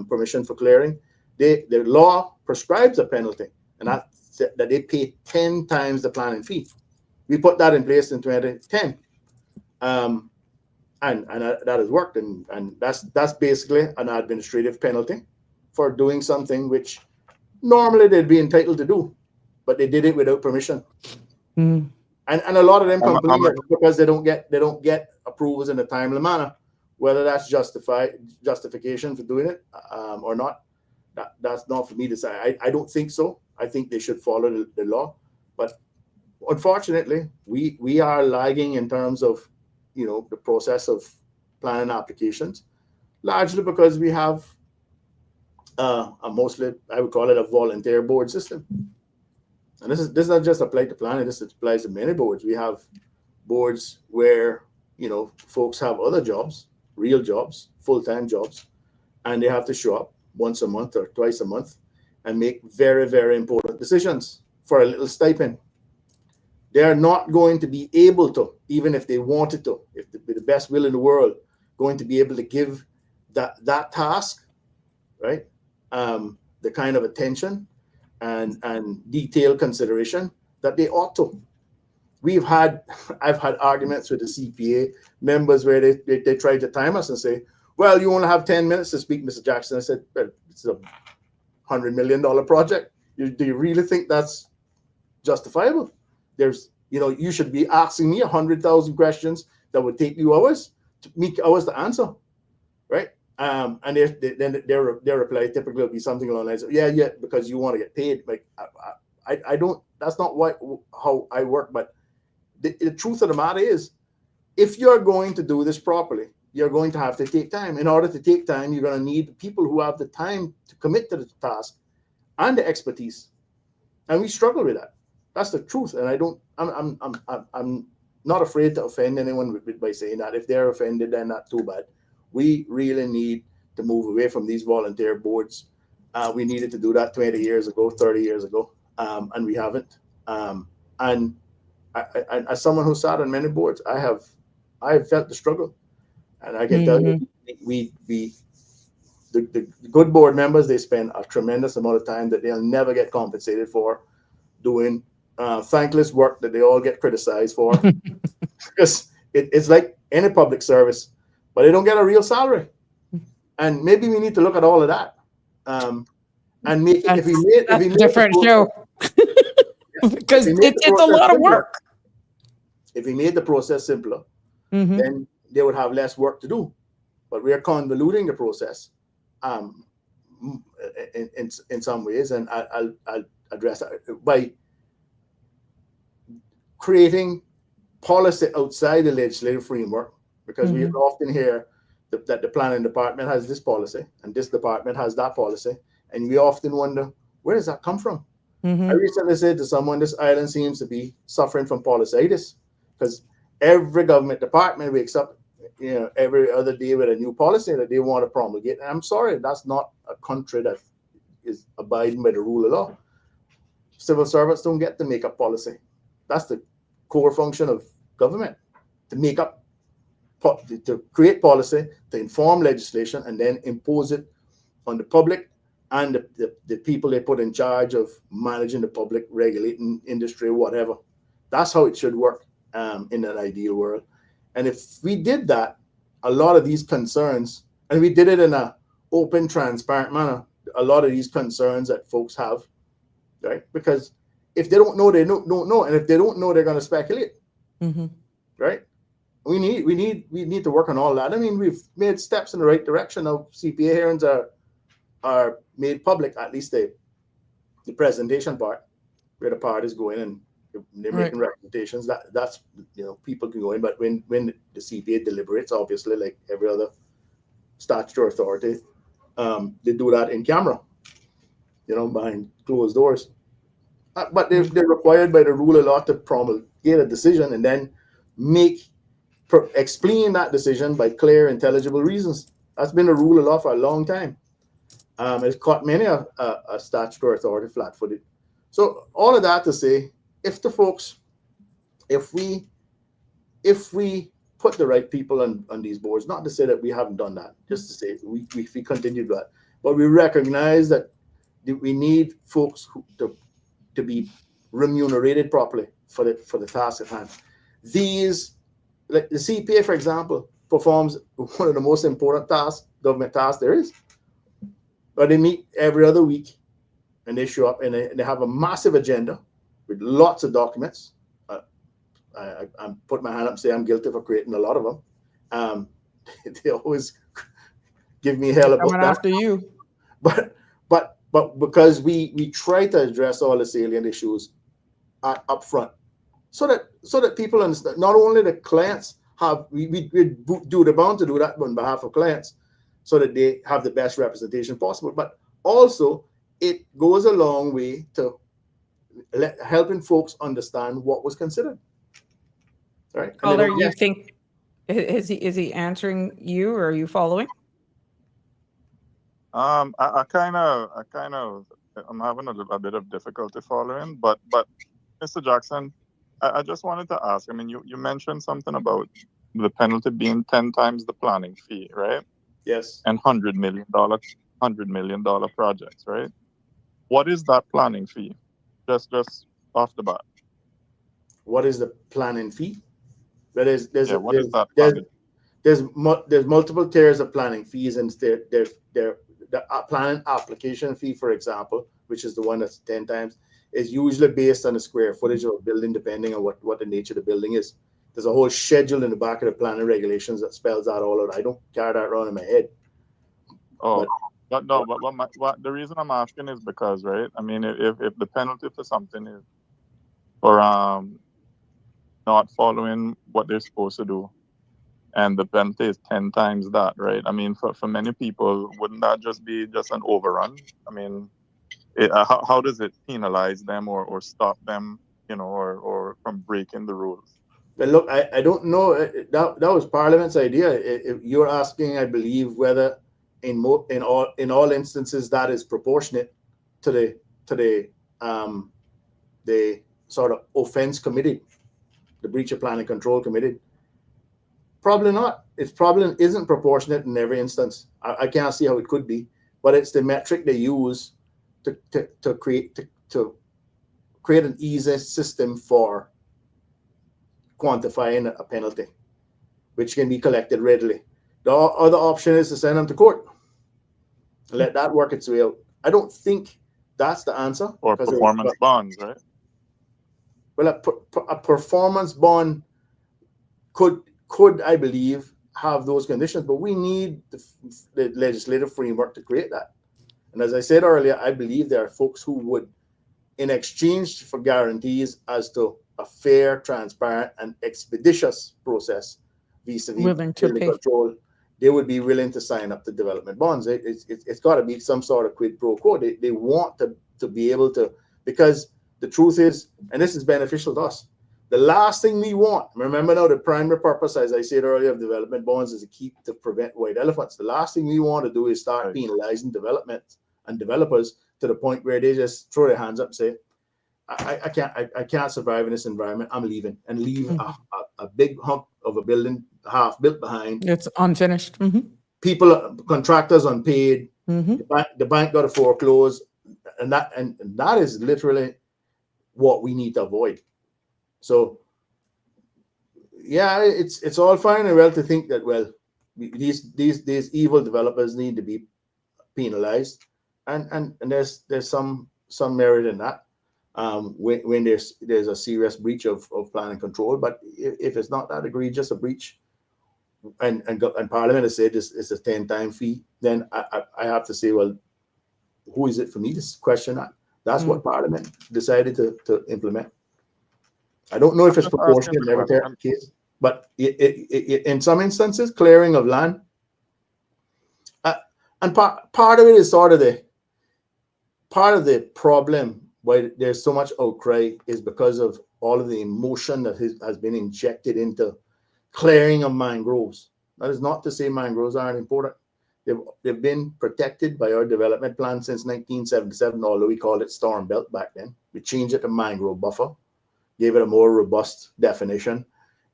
permission for clearing, the law prescribes a penalty, and that they pay 10 times the planning fee. We put that in place in 2010. And that has worked, and that's basically an administrative penalty for doing something which normally they'd be entitled to do, but they did it without permission. And a lot of them complain because they don't get approvals in a timely manner. Whether that's justification for doing it or not, that's not for me to say. I don't think so. I think they should follow the law, but unfortunately, we are lagging in terms of the process of planning applications, largely because we have mostly, I would call it, a volunteer board system. And this does not just apply to planning, this applies to many boards. We have boards where folks have other jobs, real jobs, full-time jobs, and they have to show up once a month or twice a month and make very, very important decisions for a little stipend. They are not going to be able to, even if they wanted to, with the best will in the world, going to be able to give that task, right, the kind of attention and detailed consideration that they ought to. I've had arguments with the CPA members where they try to time us and say, well, you only have 10 minutes to speak, Mr. Jackson. I said, well, it's a $100 million project. Do you really think that's justifiable? You should be asking me 100,000 questions that would take you hours to answer, right? And then their reply typically will be something along the lines of, yeah, because you want to get paid. Like I don't. That's not how I work. But the truth of the matter is, if you're going to do this properly, you're going to have to take time. In order to take time, you're going to need people who have the time to commit to the task and the expertise. And we struggle with that. That's the truth. And I'm not afraid to offend anyone by saying that. If they're offended, then not too bad. We really need to move away from these volunteer boards. We needed to do that 20 years ago, 30 years ago, and we haven't. And as someone who sat on many boards, I have felt the struggle, and I can tell you, the good board members, they spend a tremendous amount of time that they'll never get compensated for doing thankless work that they all get criticized for, because it's like any public service, but they don't get a real salary. And maybe we need to look at all of that, and make it. If we made different show, because it's a lot of work. If we made the process simpler, then they would have less work to do. But we are convoluting the process in some ways, and I'll address that by creating policy outside the legislative framework, because we often hear that the planning department has this policy and this department has that policy, and we often wonder, where does that come from? I recently said to someone, this island seems to be suffering from policyitis, because every government department wakes up, every other day with a new policy that they want to promulgate. And I'm sorry, that's not a country that is abiding by the rule of law. Civil servants don't get to make up policy. That's the core function of government, to make up, to create policy, to inform legislation, and then impose it on the public and the people they put in charge of managing the public, regulating industry, whatever. That's how it should work in an ideal world. And if we did that, a lot of these concerns, and we did it in an open, transparent manner, a lot of these concerns that folks have, right? Because if they don't know, they don't know. And if they don't know, they're going to speculate, right? We need to work on all that. I mean, we've made steps in the right direction. Now, CPA hearings are made public, at least the presentation part, where the parties go in and they're making recommendations. That's people can go in, but when the CPA deliberates, obviously, like every other statutory authority, they do that in camera, behind closed doors. But they're required by the rule of law to promulgate a decision and then explain that decision by clear, intelligible reasons. That's been the rule of law for a long time. It's caught many a statutory authority flat-footed. So all of that to say, if we put the right people on these boards, not to say that we haven't done that, just to say we continue that, but we recognize that we need folks to be remunerated properly for the task at hand. These, like the CPA, for example, performs one of the most important government tasks there is. But they meet every other week, and they show up and they have a massive agenda with lots of documents. I put my hand up and say I'm guilty for creating a lot of them. They always give me hell about that. After you, but because we try to address all the salient issues up front, so that people understand. Not only the clients we they're bound to do that on behalf of clients, so that they have the best representation possible, but also it goes a long way to helping folks understand what was considered. Right? Caller, you think is he answering you, or are you following? I'm having a bit of difficulty following, but Mr. Jackson, I just wanted to ask. I mean, you mentioned something about the penalty being 10 times the planning fee, right? Yes. And $100 million projects, right? What is that planning fee? Just off the bat. What is the planning fee? There's multiple tiers of planning fees, and there's the planning application fee, for example, which is the one that's 10 times, is usually based on the square footage of a building, depending on what the nature of the building is. There's a whole schedule in the back of the planning regulations that spells that all out. I don't carry that around in my head. Oh, But but the reason I'm asking is because, right? I mean, if the penalty for something is for not following what they're supposed to do, and the penalty is 10 times that, right? I mean, for many people, wouldn't that just be just an overrun? I mean, how does it penalize them or stop them, or from breaking the rules? But look, I don't know. That was Parliament's idea. If you're asking, I believe, whether in all instances that is proportionate to the sort of offence committed, the breach of planning control committed. Probably not. Its problem isn't proportionate in every instance. I can't see how it could be, but it's the metric they use to create an easy system for quantifying a penalty, which can be collected readily. The other option is to send them to court and let that work its way out. I don't think that's the answer. Or performance bonds, right? Well, a performance bond could I believe have those conditions, but we need the legislative framework to create that. And as I said earlier, I believe there are folks who would, in exchange for guarantees as to a fair, transparent, and expeditious process vis-a-vis Willing to building pay. control, they would be willing to sign up to development bonds. It's got to be some sort of quid pro quo. They want to be able to, because the truth is, and this is beneficial to us, the last thing we want, remember now, the primary purpose, as I said earlier, of development bonds is to prevent white elephants. The last thing we want to do is start penalizing development and developers to the point where they just throw their hands up and say, I can't survive in this environment. I'm leaving, and leave a big hump of a building half built behind. It's unfinished. People, contractors unpaid. Mm-hmm. The bank got to foreclose, and that is literally what we need to avoid. So, yeah, it's all fine and well to think that, well, these evil developers need to be penalized, and there's some merit in that. When there's a serious breach of planning control, but if it's not that egregious a breach, and Parliament has said it's a 10-time fee, then I have to say, well, who is it for me to question that? That's what Parliament decided to implement. I don't know if it's proportionate in every case, but it in some instances, clearing of land, and part of it is sort of the problem why there's so much outcry is because of all of the emotion that has been injected into clearing of mangroves. That is not to say mangroves aren't important. They've been protected by our development plan since 1977, although we called it storm belt back then. We changed it to mangrove buffer, gave it a more robust definition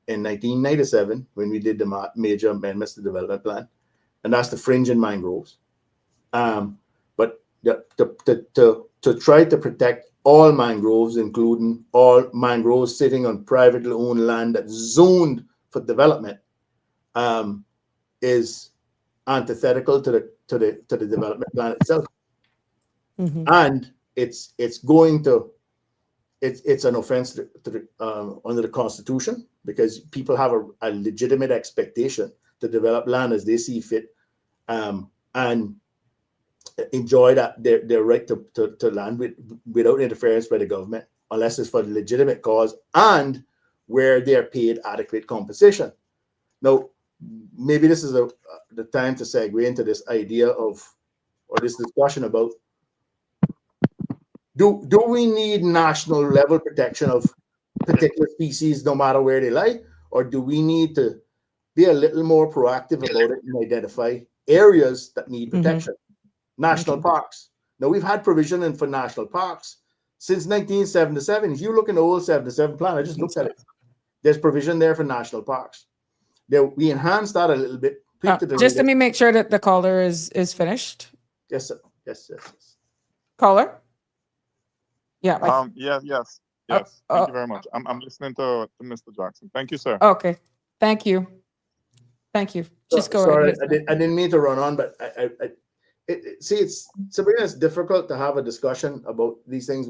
in 1997 when we did the major amendments to the development plan, and that's the fringe in mangroves. But to try to protect all mangroves, including all mangroves sitting on privately owned land that's zoned for development, is antithetical to the development plan itself, and it's an offense to under the Constitution, because people have a legitimate expectation to develop land as they see fit, and enjoy their right to land without interference by the government, unless it's for the legitimate cause and where they're paid adequate compensation. Now, maybe this is the time to segue into this idea of, or this discussion about, do we need national level protection of particular species no matter where they lie, or do we need to be a little more proactive about it and identify areas that need protection? National parks. Now, we've had provision for national parks since 1977. If you look in the old 77 plan, I just looked at it. There's provision there for national parks. We enhanced that a little bit. Just let me make sure that the caller is finished. Yes, sir. Yes. Caller? Yeah. Yes. Thank you very much. I'm listening to Mr. Jackson. Thank you, sir. Okay. Thank you. Just go ahead. Sorry, I didn't mean to run on, but Sabrina, it's difficult to have a discussion about these things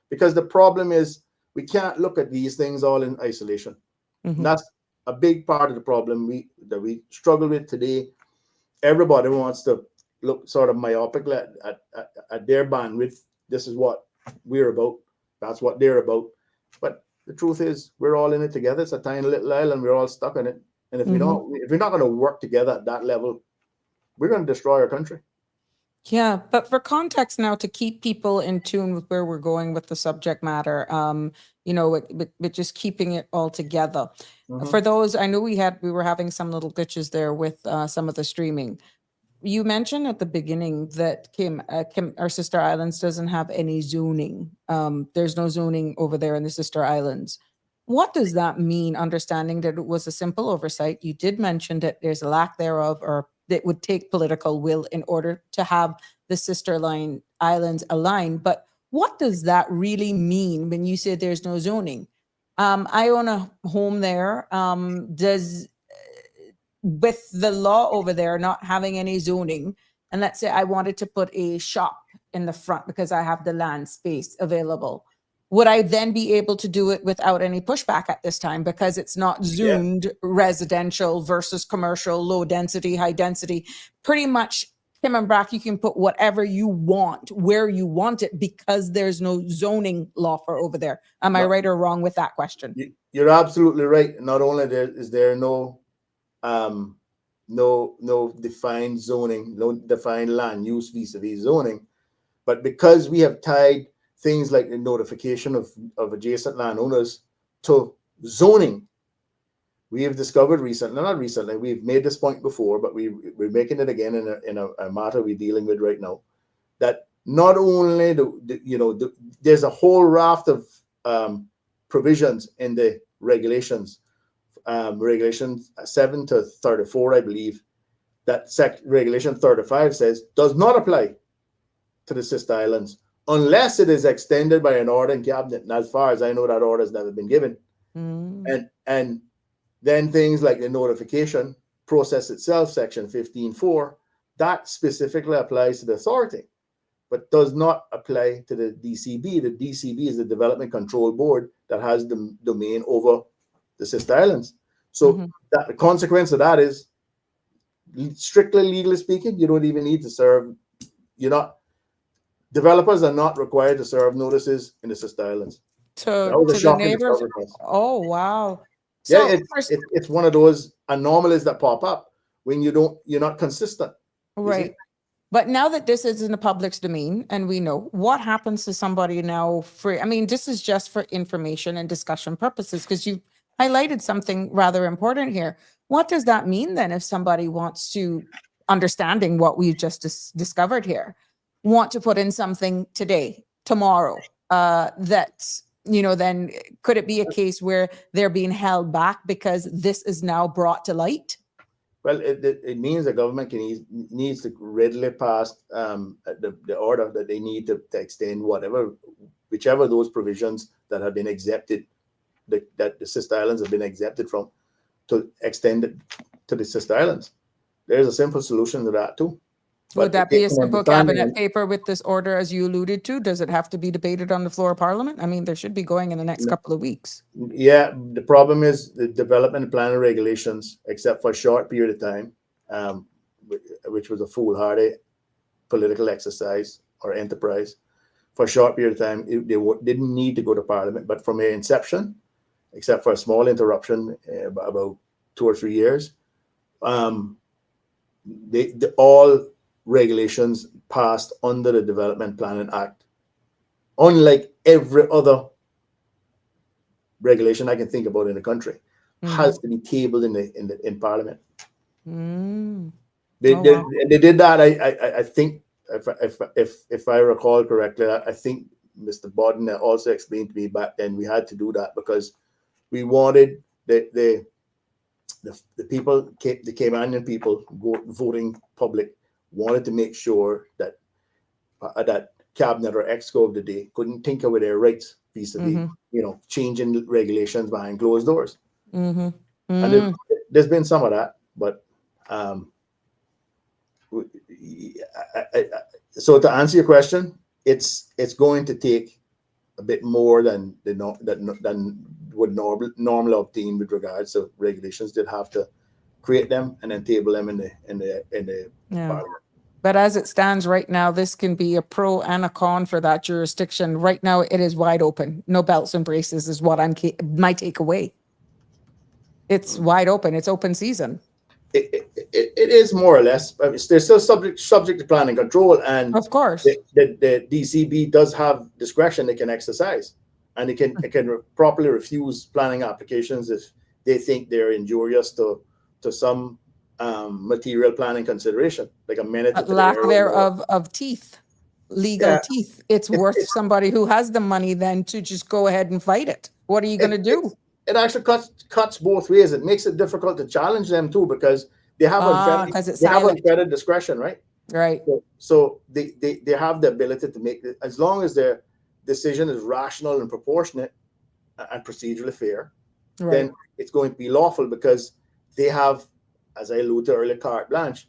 because the problem is we can't look at these things all in isolation. That's a big part of the problem that we struggle with today. Everybody wants to look sort of myopically at their bandwidth. This is what we're about. That's what they're about. But the truth is, we're all in it together. It's a tiny little island. We're all stuck in it. And if if we're not going to work together at that level, we're going to destroy our country. Yeah, but for context now, to keep people in tune with where we're going with the subject matter, with just keeping it all together. For those, I know we were having some little glitches there with some of the streaming. You mentioned at the beginning that Kim, our sister islands, doesn't have any zoning. There's no zoning over there in the sister islands. What does that mean? Understanding that it was a simple oversight. You did mention that there's a lack thereof, or that would take political will in order to have the sister islands aligned. But what does that really mean when you say there's no zoning? I own a home there. With the law over there not having any zoning, and let's say I wanted to put a shop in the front because I have the land space available, would I then be able to do it without any pushback at this time because it's not zoned residential versus commercial, low density, high density? Pretty much, Kim and Brack, you can put whatever you want where you want it because there's no zoning law for over there. Am I right or wrong with that question? You're absolutely right. Not only is there no defined zoning, no defined land use vis-a-vis zoning, but because we have tied things like the notification of adjacent landowners to zoning, we have discovered we've made this point before, but we're making it again in a matter we're dealing with right now, that not only there's a whole raft of provisions in the regulations, regulation 7 to 34, I believe, that regulation 35 says does not apply to the sister islands unless it is extended by an order in cabinet. And as far as I know, that order has never been given. And then things like the notification process itself, section 15.4, that specifically applies to the authority, but does not apply to the DCB. The DCB is the Development Control Board that has the domain over the sister islands. So that the consequence of that is, strictly legally speaking, you don't even need to serve. Developers are not required to serve notices in the sister islands. To the neighbors. Oh wow! So it's one of those anomalies that pop up when you're not consistent. Right. But now that this is in the public's domain and we know, what happens to somebody now this is just for information and discussion purposes, because you highlighted something rather important here. What does that mean then if somebody wants to, understanding what we've just discovered here, want to put in something today, tomorrow, then could it be a case where they're being held back because this is now brought to light? Well, it means the government needs to readily pass the order that they need to extend whichever those provisions that have been exempted, that the sister islands have been exempted from, to extend it to the sister islands. There's a simple solution to that too. Would that be a simple cabinet paper with this order, as you alluded to? Does it have to be debated on the floor of Parliament? I mean, there should be going in the next couple of weeks. Yeah, the problem is the development planning regulations, except for a short period of time, which was a foolhardy political exercise or enterprise. For a short period of time, they didn't need to go to Parliament, but from their inception, except for a small interruption about 2 or 3 years, all regulations passed under the Development Planning Act, unlike every other regulation I can think about in the country, has to be tabled in Parliament. They did that. I think, if I recall correctly, I think Mr. Bodden also explained to me back then we had to do that because we wanted the people, the Caymanian people, voting public, wanted to make sure that that cabinet or exco of the day couldn't tinker with their rights vis-a-vis, changing regulations behind closed doors. And there's been some of that, but so to answer your question, it's going to take a bit more than would normally obtain with regards to regulations. They'd have to create them and then table them in the Parliament. But as it stands right now, this can be a pro and a con for that jurisdiction. Right now, it is wide open. No belts and braces is what my takeaway. It's wide open. It's open season. It is more or less. I mean, they're still subject to planning control, and Of course. the DCB does have discretion they can exercise, and it can properly refuse planning applications if they think they're injurious to some material planning consideration, like a minute. Lack thereof of teeth, legal teeth. It's worth somebody who has the money then to just go ahead and fight it. What are you going to do? It actually cuts both ways. It makes it difficult to challenge them too, because they have unfettered discretion, right? Right. So they have the ability to make it, as long as their decision is rational and proportionate and procedurally fair, then it's going to be lawful, because they have, as I alluded to earlier, carte blanche.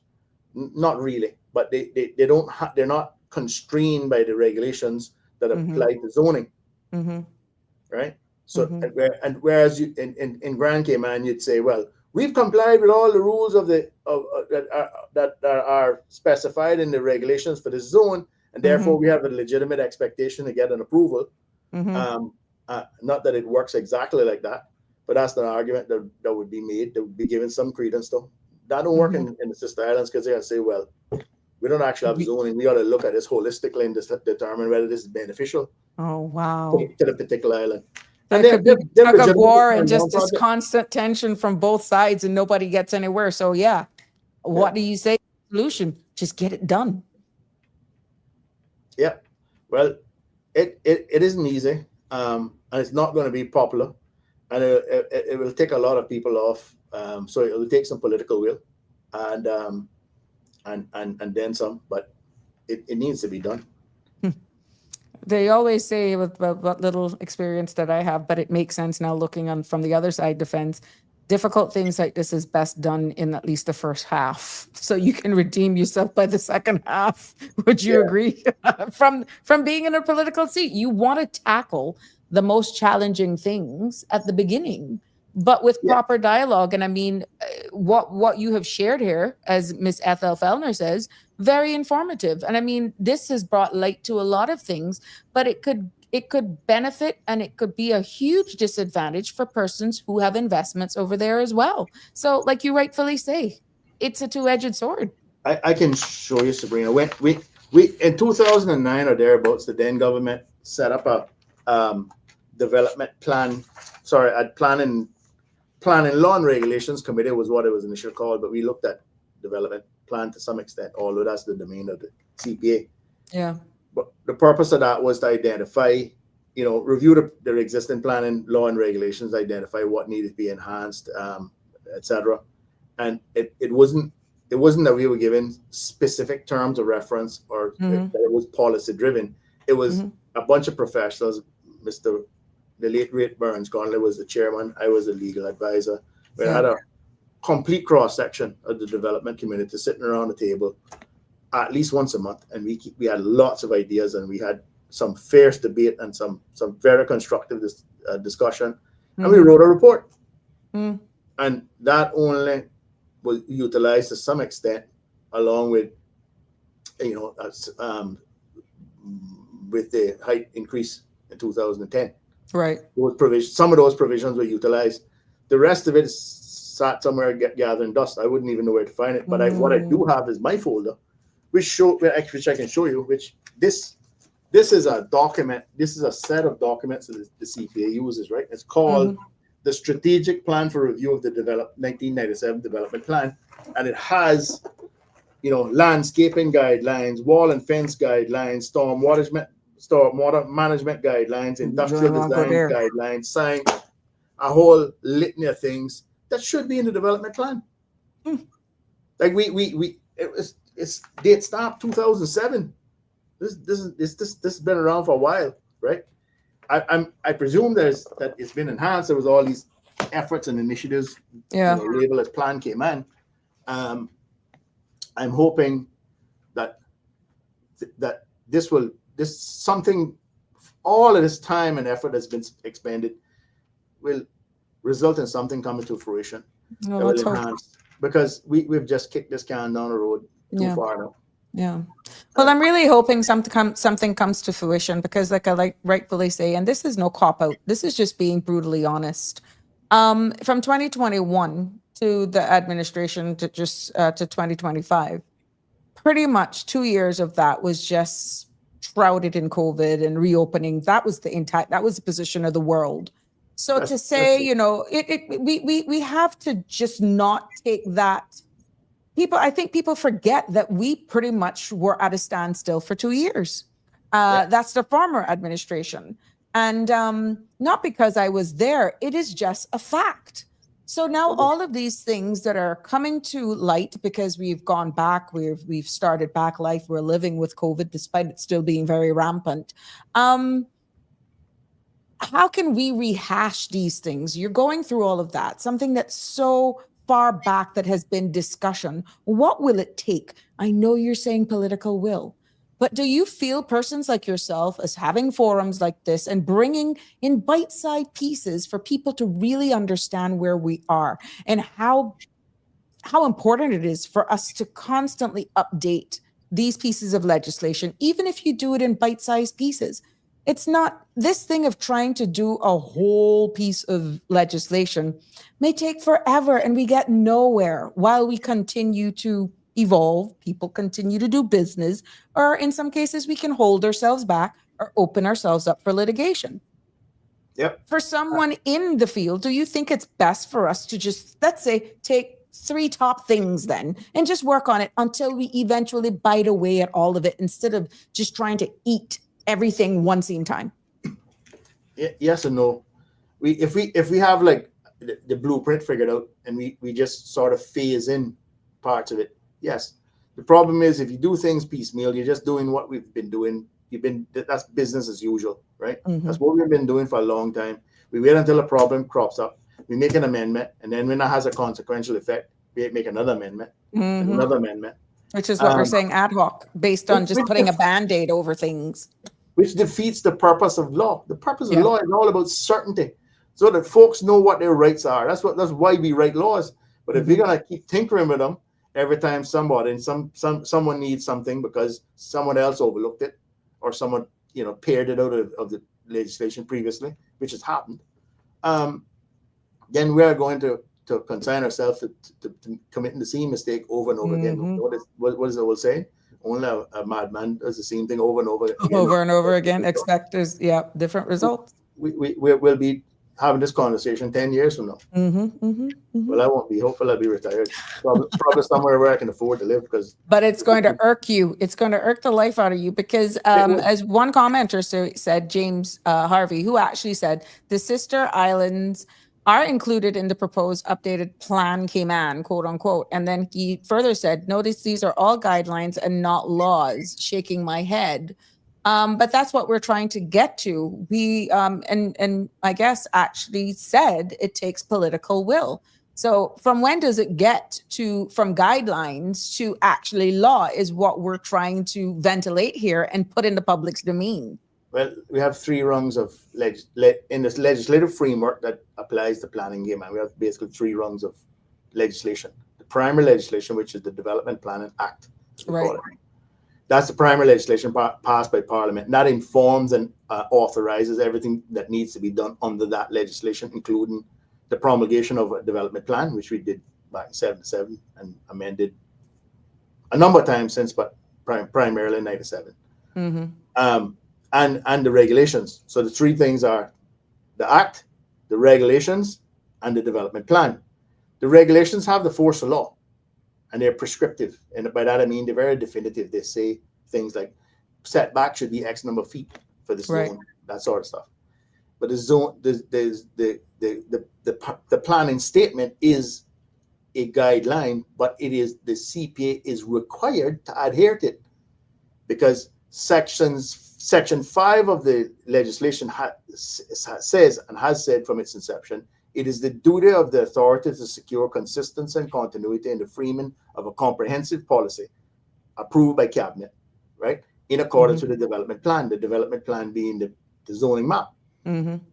Not really, but they're not constrained by the regulations that apply to zoning, right? So and whereas you in Grand Cayman, you'd say, well, we've complied with all the rules that are specified in the regulations for this zone, and therefore we have a legitimate expectation to get an approval. Not that it works exactly like that, but that's the argument that would be made. That would be given some credence to. That don't work in the Sister Islands, because they're going to say, well, we don't actually have zoning. We got to look at this holistically and just determine whether this is beneficial. Oh, wow. To the particular island. There could be tug of war and just this constant tension from both sides, and nobody gets anywhere. So what do you say? Solution: just get it done. Yeah, well, it isn't easy, and it's not going to be popular, and it will take a lot of people off. So it will take some political will, and then some, but it needs to be done. They always say, with what little experience that I have, but it makes sense now looking on from the other side, defense, difficult things like this is best done in at least the first half, so you can redeem yourself by the second half. Would you agree? From being in a political seat, you want to tackle the most challenging things at the beginning, but with proper dialogue. And I mean, what you have shared here, as Miss Ethel Fellner says, very informative. And I mean, this has brought light to a lot of things, but it could benefit, and it could be a huge disadvantage for persons who have investments over there as well. So like you rightfully say, it's a two-edged sword. I can show you, Sabrina. We in 2009 or thereabouts, the then government set up a development plan. Sorry, planning law and regulations committee was what it was initially called, but we looked at development plan to some extent, although that's the domain of the CPA. Yeah. But the purpose of that was to identify, review the existing planning law and regulations, identify what needed to be enhanced, etc. And it wasn't that we were given specific terms of reference or that it was policy driven. It was a bunch of professionals. The late great Burns Conley was the chairman. I was the legal advisor. We had a complete cross section of the development community sitting around the table at least once a month, and we had lots of ideas, and we had some fierce debate and some very constructive discussion, and we wrote a report. And that only was utilized to some extent, along with with the height increase in 2010. Right. Some of those provisions were utilized. The rest of it sat somewhere gathering dust. I wouldn't even know where to find it. But what I do have is my folder, which I can show you. Which this is a document. This is a set of documents that the CPA uses. Right. It's called the Strategic Plan for Review of the 1997 Development Plan, and it has, landscaping guidelines, wall and fence guidelines, stormwater management guidelines, industrial design guidelines, sign, a whole litany of things that should be in the development plan. Like it's date stamp 2007. This has been around for a while, right? I presume that it's been enhanced. There was all these efforts and initiatives, labeled as Plan Cayman. I'm hoping that all of this time and effort that's been expended will result in something coming to fruition that will enhance, because we've just kicked this can down the road too far now. Yeah. Well, I'm really hoping something comes to fruition because, like rightfully say, and this is no cop out. This is just being brutally honest. From 2021 to the administration to just to 2025, pretty much 2 years of that was just shrouded in COVID and reopening. That was the entire. That was the position of the world. So to say, we have to just not take that. I think people forget that we pretty much were at a standstill for 2 years. That's the former administration. And not because I was there, it is just a fact. So now all of these things that are coming to light because we've gone back, we've started back life, we're living with COVID despite it still being very rampant. How can we rehash these things? You're going through all of that, something that's so far back that has been discussion. What will it take? I know you're saying political will, but do you feel persons like yourself as having forums like this and bringing in bite-sized pieces for people to really understand where we are and how important it is for us to constantly update these pieces of legislation, even if you do it in bite-sized pieces? It's not this thing of trying to do a whole piece of legislation may take forever and we get nowhere while we continue to evolve, people continue to do business, or in some cases we can hold ourselves back or open ourselves up for litigation. Yep. For someone in the field, do you think it's best for us to just, let's say, take 3 top things then and just work on it until we eventually bite away at all of it instead of just trying to eat everything one scene time? Yes and no. If we have like the blueprint figured out and we just sort of phase in parts of it, yes. The problem is if you do things piecemeal, you're just doing what we've been doing. That's business as usual, right? Mm-hmm. That's what we've been doing for a long time. We wait until a problem crops up, we make an amendment, and then when that has a consequential effect, we make another amendment, mm-hmm. another amendment. Which is what we're saying, ad hoc, based on just putting a Band-Aid over things. Which defeats the purpose of law. The purpose of law is all about certainty, so that folks know what their rights are. That's why we write laws. But if you're gonna keep tinkering with them every time someone needs something because someone else overlooked it, or someone pared it out of the legislation previously, which has happened, then we are going to consign ourselves to committing the same mistake over and over again. What is the old saying? Only a madman does the same thing over and over again. Over and over again. Expect there's different results. We'll be having this conversation 10 years from now. Well, I won't be. Hopefully, I'll be retired. Probably somewhere where I can afford to live. But it's going to irk you. It's going to irk the life out of you because, as one commenter said, James Harvey, who actually said the sister islands are included in the proposed updated plan Cayman, quote unquote. And then he further said, notice these are all guidelines and not laws, shaking my head. But that's what we're trying to get to. We, and I guess actually said it takes political will. So from when does it get from guidelines to actually law is what we're trying to ventilate here and put in the public's domain. Well, we have 3 rungs of in this legislative framework that applies to planning Cayman. We have basically 3 rungs of legislation. The primary legislation, which is the Development Planning Act. Right. That's the primary legislation passed by Parliament. And that informs and authorizes everything that needs to be done under that legislation, including the promulgation of a development plan, which we did back in 1977 and amended a number of times since, but primarily in 1997. And the regulations. So the 3 things are the act, the regulations, and the development plan. The regulations have the force of law, and they're prescriptive. And by that I mean they're very definitive. They say things like setback should be X number of feet for the zone, that sort of stuff. But the zone, the planning statement is a guideline, but it is the CPA is required to adhere to it, because Section 5 of the legislation says and has said from its inception, it is the duty of the authority to secure consistency and continuity in the framing of a comprehensive policy approved by Cabinet, right, in accordance with the development plan. The development plan being the zoning map.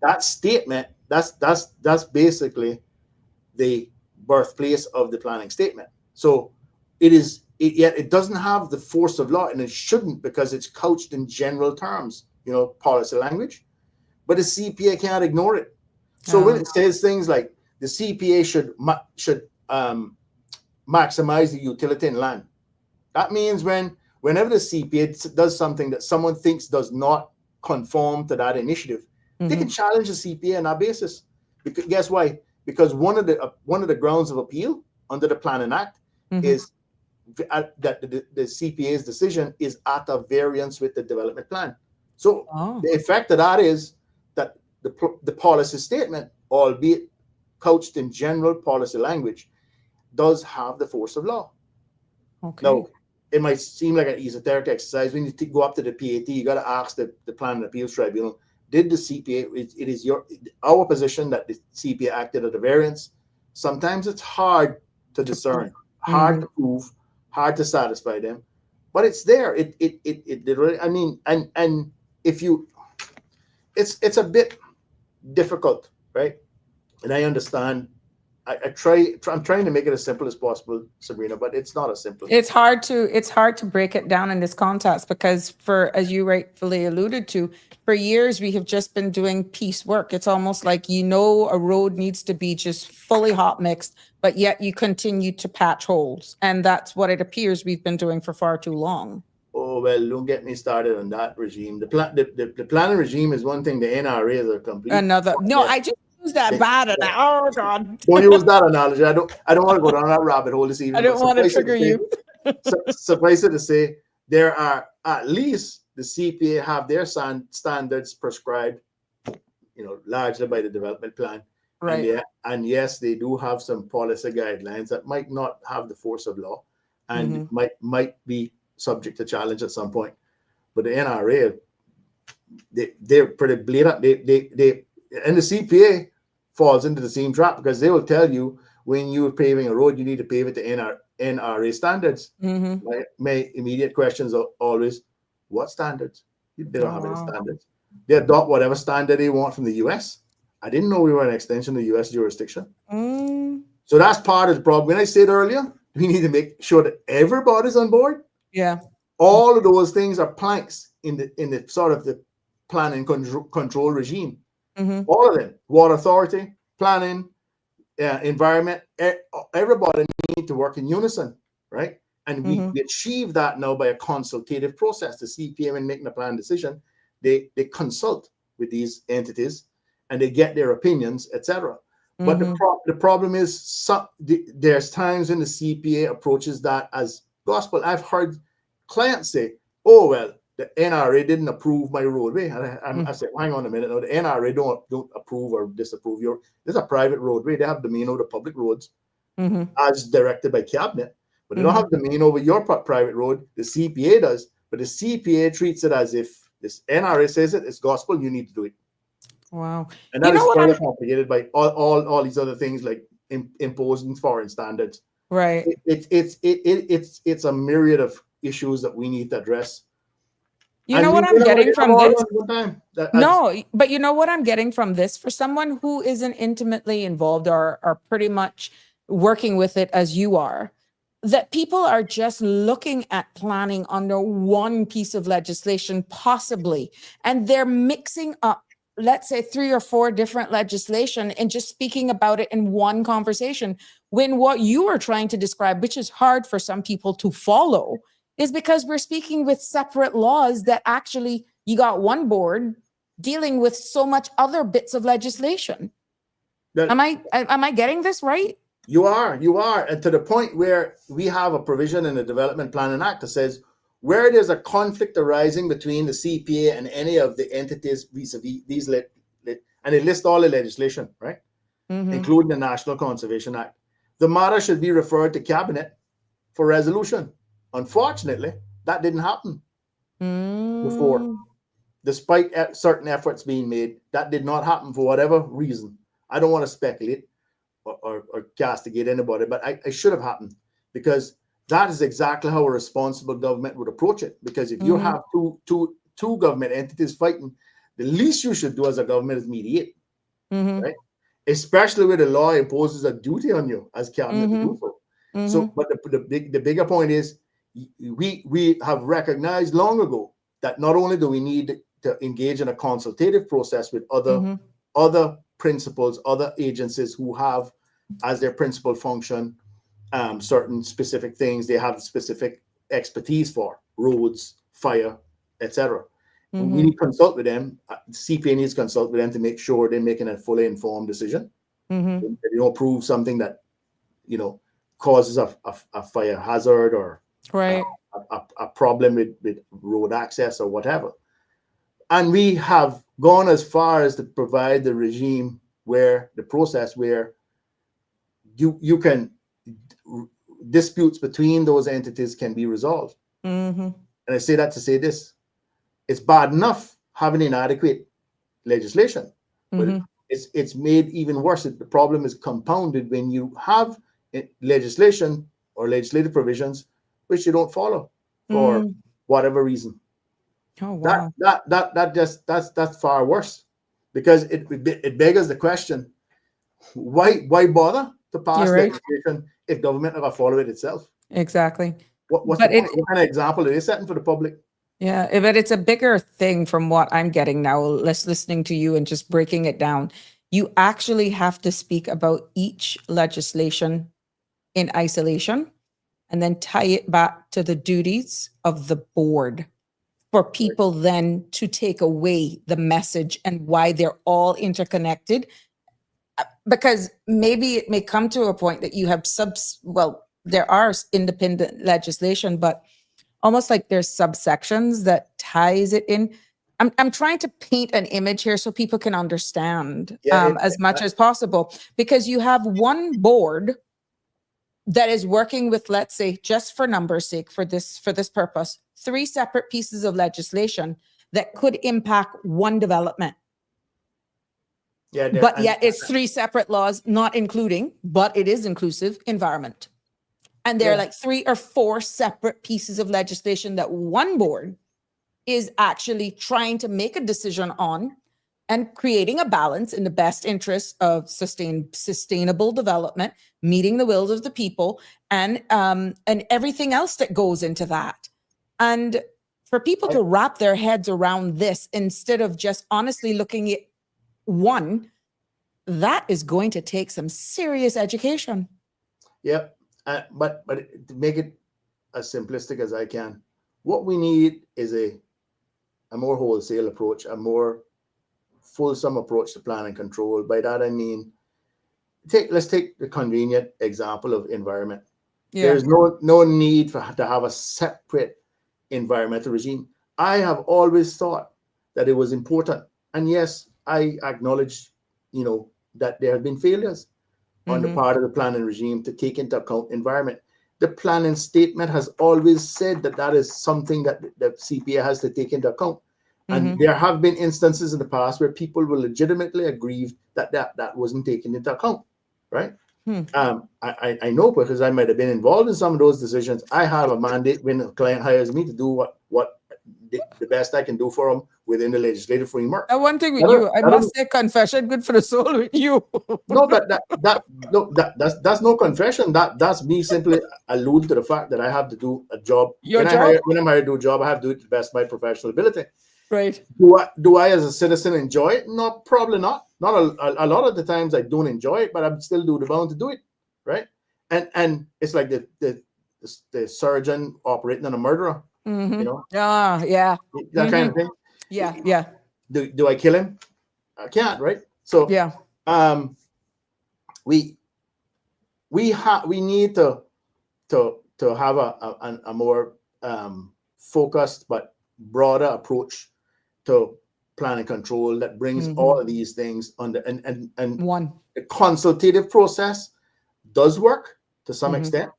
That statement, that's basically the birthplace of the planning statement. So it is yet it doesn't have the force of law, and it shouldn't, because it's couched in general terms, policy language. But the CPA can't ignore it. So when it says things like the CPA should maximize the utility in land, that means whenever the CPA does something that someone thinks does not conform to that initiative, they can challenge the CPA on that basis. Because guess why? Because one of the grounds of appeal under the Planning Act is that the CPA's decision is at a variance with the development plan. So the effect of that is that the policy statement, albeit couched in general policy language, does have the force of law. Okay. Now, it might seem like an esoteric exercise. When you go up to the PAT, you got to ask the Planning Appeals Tribunal, did the CPA, it is our position that the CPA acted at a variance. Sometimes it's hard to discern, hard to prove, hard to satisfy them, but it's there. It literally, I mean, and if you, it's a bit difficult, right? And I understand. I'm trying to make it as simple as possible, Sabrina, but it's not as simple. It's hard to break it down in this context, because as you rightfully alluded to, for years we have just been doing piecework. It's almost like, a road needs to be just fully hot mixed, but yet you continue to patch holes. And that's what it appears we've been doing for far too long. Oh, well, don't get me started on that regime. The planning regime is one thing. The NRA is a complete another. No, I just use that bad. And oh God, don't use that analogy. I don't want to go down that rabbit hole this evening. I don't want to trigger you. Suffice it to say, there are at least the CPA have their standards prescribed, largely by the development plan. Right. And yes, they do have some policy guidelines that might not have the force of law, and might be subject to challenge at some point. But the NRA, they're pretty blatant. They and the CPA falls into the same trap, because they will tell you when you're paving a road, you need to pave it to NRA standards. My immediate questions are always, what standards? They don't have any standards. They adopt whatever standard they want from the US. I didn't know we were an extension of the US jurisdiction. So that's part of the problem. When I said earlier, we need to make sure that everybody's on board. Yeah. All of those things are planks in the sort of the planning control regime. All of them: water authority, planning, environment. Everybody need to work in unison, right? And we achieve that now by a consultative process. The CPA, when making a plan decision, they consult with these entities and they get their opinions, etc. But the problem is, there's times when the CPA approaches that as gospel. I've heard clients say, "Oh well, the NRA didn't approve my roadway," and I said, "Hang on a minute. No, the NRA don't approve or disapprove this is a private roadway. They have domain over public roads as directed by cabinet, but they don't have domain over your private road. The CPA does, but the CPA treats it as if this NRA says it's gospel. You need to do it." Wow. And that is further complicated by all these other things like imposing foreign standards. Right. It's a myriad of issues that we need to address. You know what I'm getting from this? No, but you know what I'm getting from this, for someone who isn't intimately involved or pretty much working with it as you are, that people are just looking at planning under one piece of legislation, possibly, and they're mixing up, let's say, 3 or 4 different legislation and just speaking about it in one conversation, when what you are trying to describe, which is hard for some people to follow, is because we're speaking with separate laws that actually you got one board dealing with so much other bits of legislation. Am I getting this right? You are, and to the point where we have a provision in the Development Planning Act that says where there's a conflict arising between the CPA and any of the entities vis-a-vis these, and it lists all the legislation, right, including the National Conservation Act. The matter should be referred to cabinet for resolution. Unfortunately, that didn't happen before. Despite certain efforts being made, that did not happen for whatever reason. I don't want to speculate or castigate anybody, but it should have happened, because that is exactly how a responsible government would approach it. Because if you have two government entities fighting, the least you should do as a government is mediate, right? Especially where the law imposes a duty on you as cabinet to do so. So, but the bigger point is, we have recognized long ago that not only do we need to engage in a consultative process with other principals, other agencies who have as their principal function certain specific things they have specific expertise for, roads, fire, etc. We need to consult with them. CPA needs to consult with them to make sure they're making a fully informed decision. They don't approve something that causes a fire hazard or a problem with road access or whatever. And we have gone as far as to provide the regime where the process where you can disputes between those entities can be resolved. And I say that to say this: it's bad enough having inadequate legislation, but it's made even worse. The problem is compounded when you have legislation or legislative provisions which you don't follow for whatever reason. Oh wow! That's far worse, because it beggars the question: why bother to pass legislation if government never follow it itself? Exactly. What's the point? What kind of example are they setting for the public? Yeah, but it's a bigger thing from what I'm getting now. Listening to you and just breaking it down, you actually have to speak about each legislation in isolation and then tie it back to the duties of the board for people then to take away the message and why they're all interconnected. Because maybe it may come to a point that you have there are independent legislation, but almost like there's subsections that ties it in. I'm trying to paint an image here so people can understand as much as possible, because you have one board that is working with, let's say, just for numbers' sake, for this purpose, 3 separate pieces of legislation that could impact one development. But yet it's 3 separate laws, not including, but it is inclusive, environment. And there are like 3 or 4 separate pieces of legislation that one board is actually trying to make a decision on and creating a balance in the best interest of sustainable development, meeting the wills of the people, and everything else that goes into that. And for people to wrap their heads around this instead of just honestly looking at one, that is going to take some serious education. Yep. But to make it as simplistic as I can, what we need is a more wholesale approach, a more fulsome approach to plan and control. By that I mean, let's take the convenient example of environment. There's no need to have a separate environmental regime. I have always thought that it was important, and yes, I acknowledge, that there have been failures on the part of the planning regime to take into account environment. The planning statement has always said that is something that the CPA has to take into account. And there have been instances in the past where people were legitimately aggrieved that wasn't taken into account, right? I know, because I might have been involved in some of those decisions. I have a mandate when a client hires me to do what the best I can do for them within the legislative framework. One thing with you, I must say, confession, good for the soul with you. No, but that's no confession. That's me simply alluding to the fact that I have to do a job. When I'm hired to do a job, I have to do it to the best of my professional ability. Right. Do I as a citizen enjoy it? No, probably not. Not a lot of the times I don't enjoy it, but I'm still bound to do it, right? And it's like the surgeon operating on a murderer. Yeah. That kind of thing. Yeah. Do I kill him? I can't, right? So we need to have a more focused but broader approach to plan and control that brings all of these things under and one. The consultative process does work to some extent,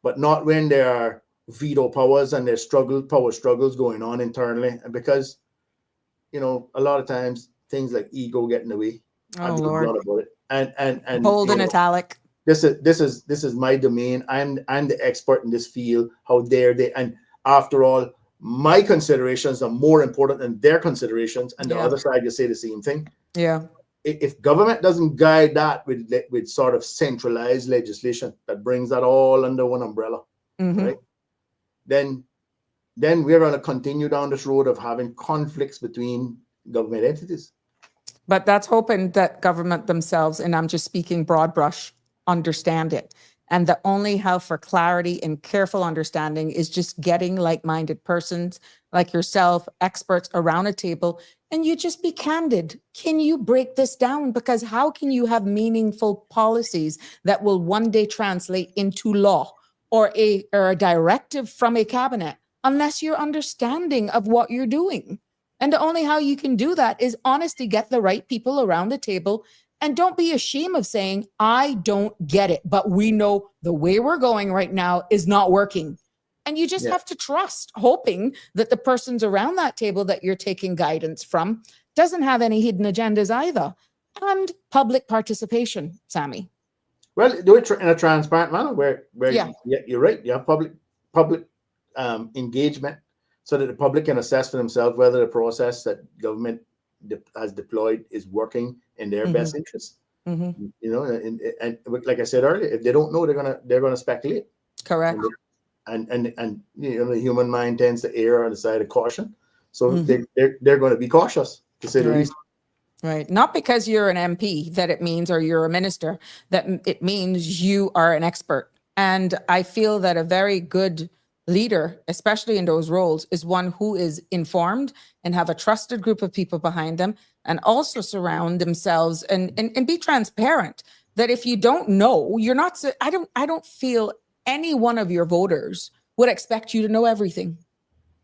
but not when there are veto powers and there's power struggles going on internally, and because a lot of times things like ego get in the way. Oh Lord. About it. And bold and italic. This is my domain. I'm the expert in this field. How dare they? And after all, my considerations are more important than their considerations, and the other side just say the same thing. Yeah. If government doesn't guide that with sort of centralized legislation that brings that all under one umbrella, right? then we're going to continue down this road of having conflicts between government entities. But that's hoping that government themselves, and I'm just speaking broad brush, understand it. And the only how for clarity and careful understanding is just getting like-minded persons like yourself, experts around a table, and you just be candid. Can you break this down? Because how can you have meaningful policies that will one day translate into law or a directive from a cabinet unless you're understanding of what you're doing? And the only how you can do that is honestly get the right people around the table. And don't be ashamed of saying, I don't get it, but we know the way we're going right now is not working. And you just have to trust, hoping that the persons around that table that you're taking guidance from doesn't have any hidden agendas either. And public participation, Sammy. Well, do it in a transparent manner where you're right. You have public engagement so that the public can assess for themselves whether the process that government has deployed is working in their best interest. You know, and like I said earlier, if they don't know, they're gonna speculate. Correct. And you know, the human mind tends to err on the side of caution, so they're going to be cautious, to say the least. Right. Not because you're an MP that it means, or you're a minister, that it means you are an expert. And I feel that a very good leader, especially in those roles, is one who is informed and have a trusted group of people behind them, and also surround themselves and be transparent. That if you don't know, you're not. I don't feel any one of your voters would expect you to know everything.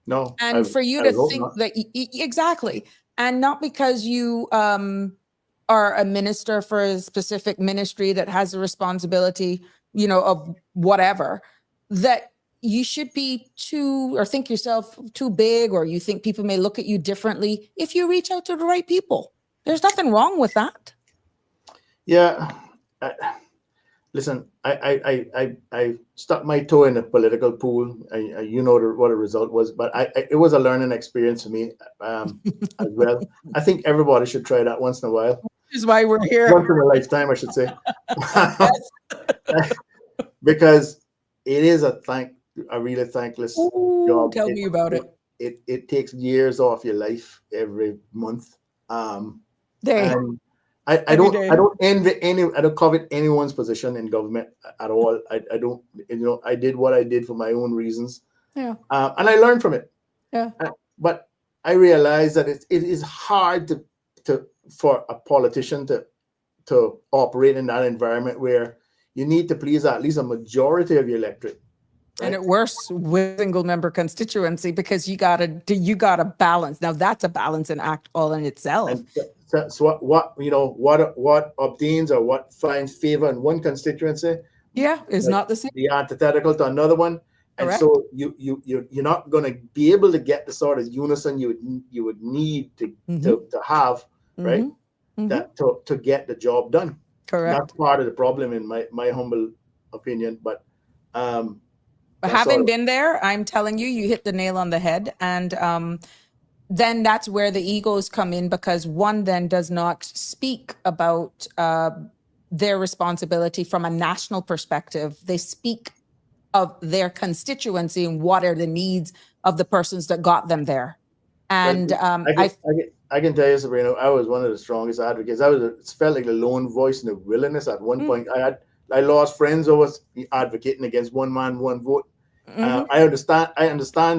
No. And for you to think that exactly, and not because you are a minister for a specific ministry that has a responsibility, you know, of whatever, that you should be too, or think yourself too big, or you think people may look at you differently if you reach out to the right people. There's nothing wrong with that. Yeah. Listen, I stuck my toe in a political pool. You know what the result was, but it was a learning experience for me as well. I think everybody should try that once in a while. Which is why we're here. Once in a lifetime, I should say. Because it is a really thankless job. Tell me about it. It takes years off your life every month. I don't covet anyone's position in government at all. I don't, you know, I did what I did for my own reasons. Yeah. And I learned from it. Yeah. But I realized that it is hard for a politician to operate in that environment where you need to please at least a majority of your electorate. Right? And it works with single member constituency because you gotta balance. Now that's a balancing act all in itself. And so what obtains or what finds favor in one constituency, is not the same. The antithetical to another one. And Correct. so you're not going to be able to get the sort of unison you would need to have, right? That to get the job done. Correct. That's part of the problem in my humble opinion. But having been there, I'm telling you, you hit the nail on the head. And then that's where the egos come in, because one then does not speak about their responsibility from a national perspective. They speak of their constituency and what are the needs of the persons that got them there. And I can tell you, Sabrina, I was one of the strongest advocates. It felt like the lone voice in the wilderness at one point. I lost friends over advocating against one man, one vote. I understand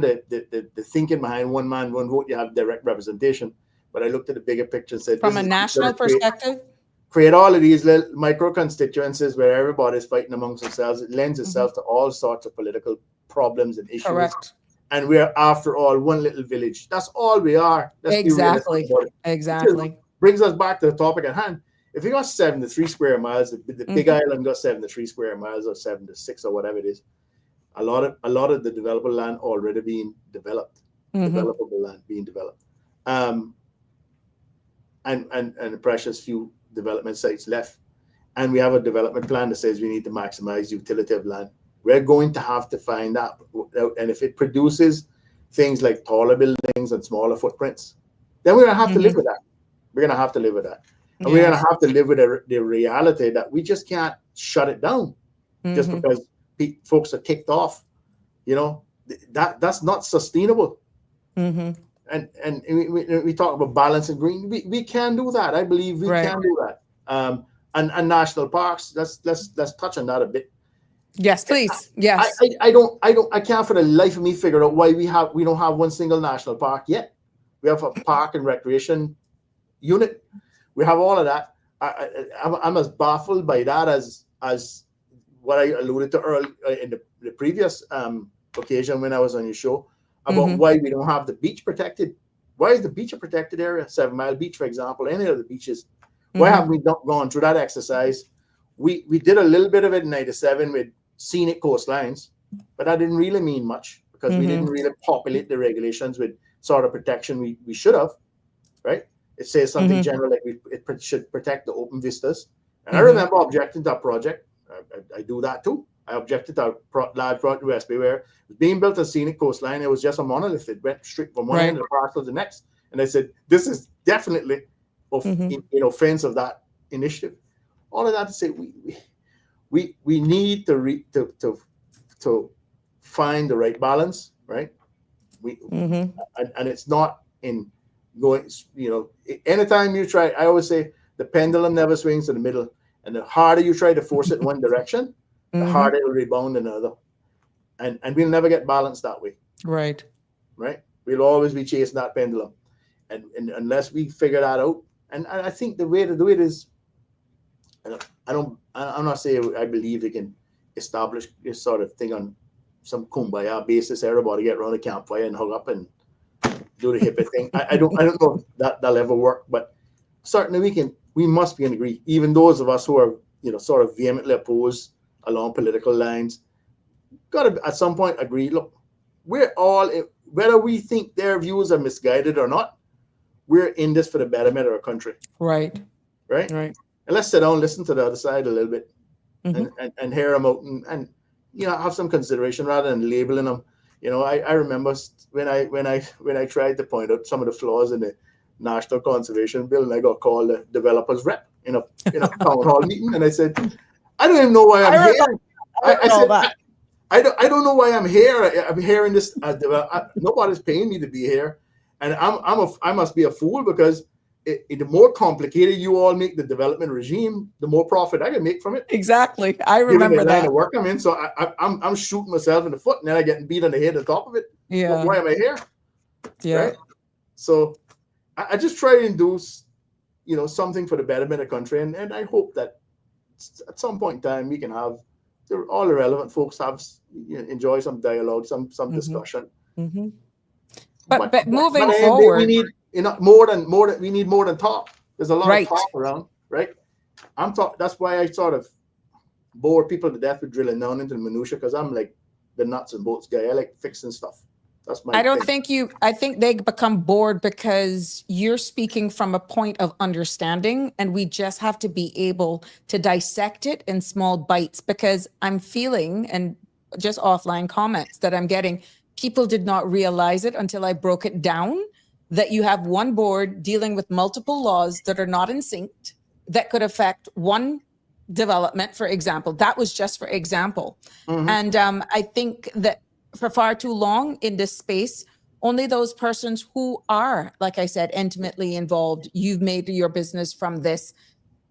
the thinking behind one man, one vote. You have direct representation, but I looked at the bigger picture and said, from a national perspective, create all of these little micro constituencies where everybody's fighting amongst themselves. It lends itself to all sorts of political problems and issues. Correct. And we're, after all, one little village. That's all we are. Exactly. Brings us back to the topic at hand. If you got 73 square miles, the Big Island got 73 square miles or 76 or whatever it is. A lot of the developable land already being developed, developable land being developed, and the precious few development sites left. And we have a development plan that says we need to maximize utility of land. We're going to have to find that, and if it produces things like taller buildings and smaller footprints, then we're gonna have to live with that. We're gonna have to live with that, and we're gonna have to live with the reality that we just can't shut it down just because folks are kicked off. You know, that's not sustainable. Mm-hmm. And we talk about balance and green. We can do that. I believe we can do that. And national parks. Let's touch on that a bit. Yes, please. Yes. I can't for the life of me figure out why we don't have one single national park yet. We have a park and recreation unit. We have all of that. I'm as baffled by that as what I alluded to earlier in the previous occasion when I was on your show about why we don't have the beach protected. Why is the beach a protected area? 7 Mile Beach, for example, any of the beaches. Why haven't we not gone through that exercise? We did a little bit of it in '97 with scenic coastlines, but that didn't really mean much because we didn't really populate the regulations with sort of protection we should have, right? It says something general like it should protect the open vistas. And I remember objecting to that project. I do that too. I objected to a large project in West Bay where it was being built on scenic coastline. It was just a monolith. It went straight from one end of the parcel to the next. And I said, this is definitely in offense of that initiative. All of that to say, we need to find the right balance, right? And it's not in going, anytime you try, I always say the pendulum never swings to the middle. And the harder you try to force it in one direction, the harder it will rebound in another. And we'll never get balanced that way. Right. We'll always be chasing that pendulum. And unless we figure that out, and I think the way to do it is, I'm not saying I believe we can establish this sort of thing on some kumbaya basis. Everybody get around a campfire and hug up and do the hippie thing. I don't know if that'll ever work, but certainly we must be in agree. Even those of us who are sort of vehemently opposed along political lines, got to at some point agree. Look, we're all, whether we think their views are misguided or not, we're in this for the betterment of our country. Right. And let's sit down, listen to the other side a little bit, and hear them out, and have some consideration rather than labeling them. I remember when I tried to point out some of the flaws in the National Conservation Bill, and I got called a developers rep in a town hall meeting, and I said, I don't even know why I'm here. I don't know why I'm here. I'm hearing this. Nobody's paying me to be here, and I must be a fool because the more complicated you all make the development regime, the more profit I can make from it. Exactly, I remember given the that. line of work I'm in, so I'm shooting myself in the foot, and then I get beat on the head on top of it. Yeah. Why am I here? Yeah. Right? So I just try and do something for the betterment of the country, and I hope that at some point in time we can have all the relevant folks enjoy some dialogue, some discussion. But moving forward, we need more than talk. There's a lot of talk around, right? That's why I sort of bore people to death with drilling down into the minutia, because I'm like the nuts and bolts guy. I like fixing stuff. That's my thing. I think they become bored because you're speaking from a point of understanding, and we just have to be able to dissect it in small bites, because I'm feeling, and just offline comments that I'm getting, people did not realize it until I broke it down, that you have one board dealing with multiple laws that are not in sync, that could affect one development, for example. That was just for example. And I think that for far too long in this space, only those persons who are, like I said, intimately involved, you've made your business from this,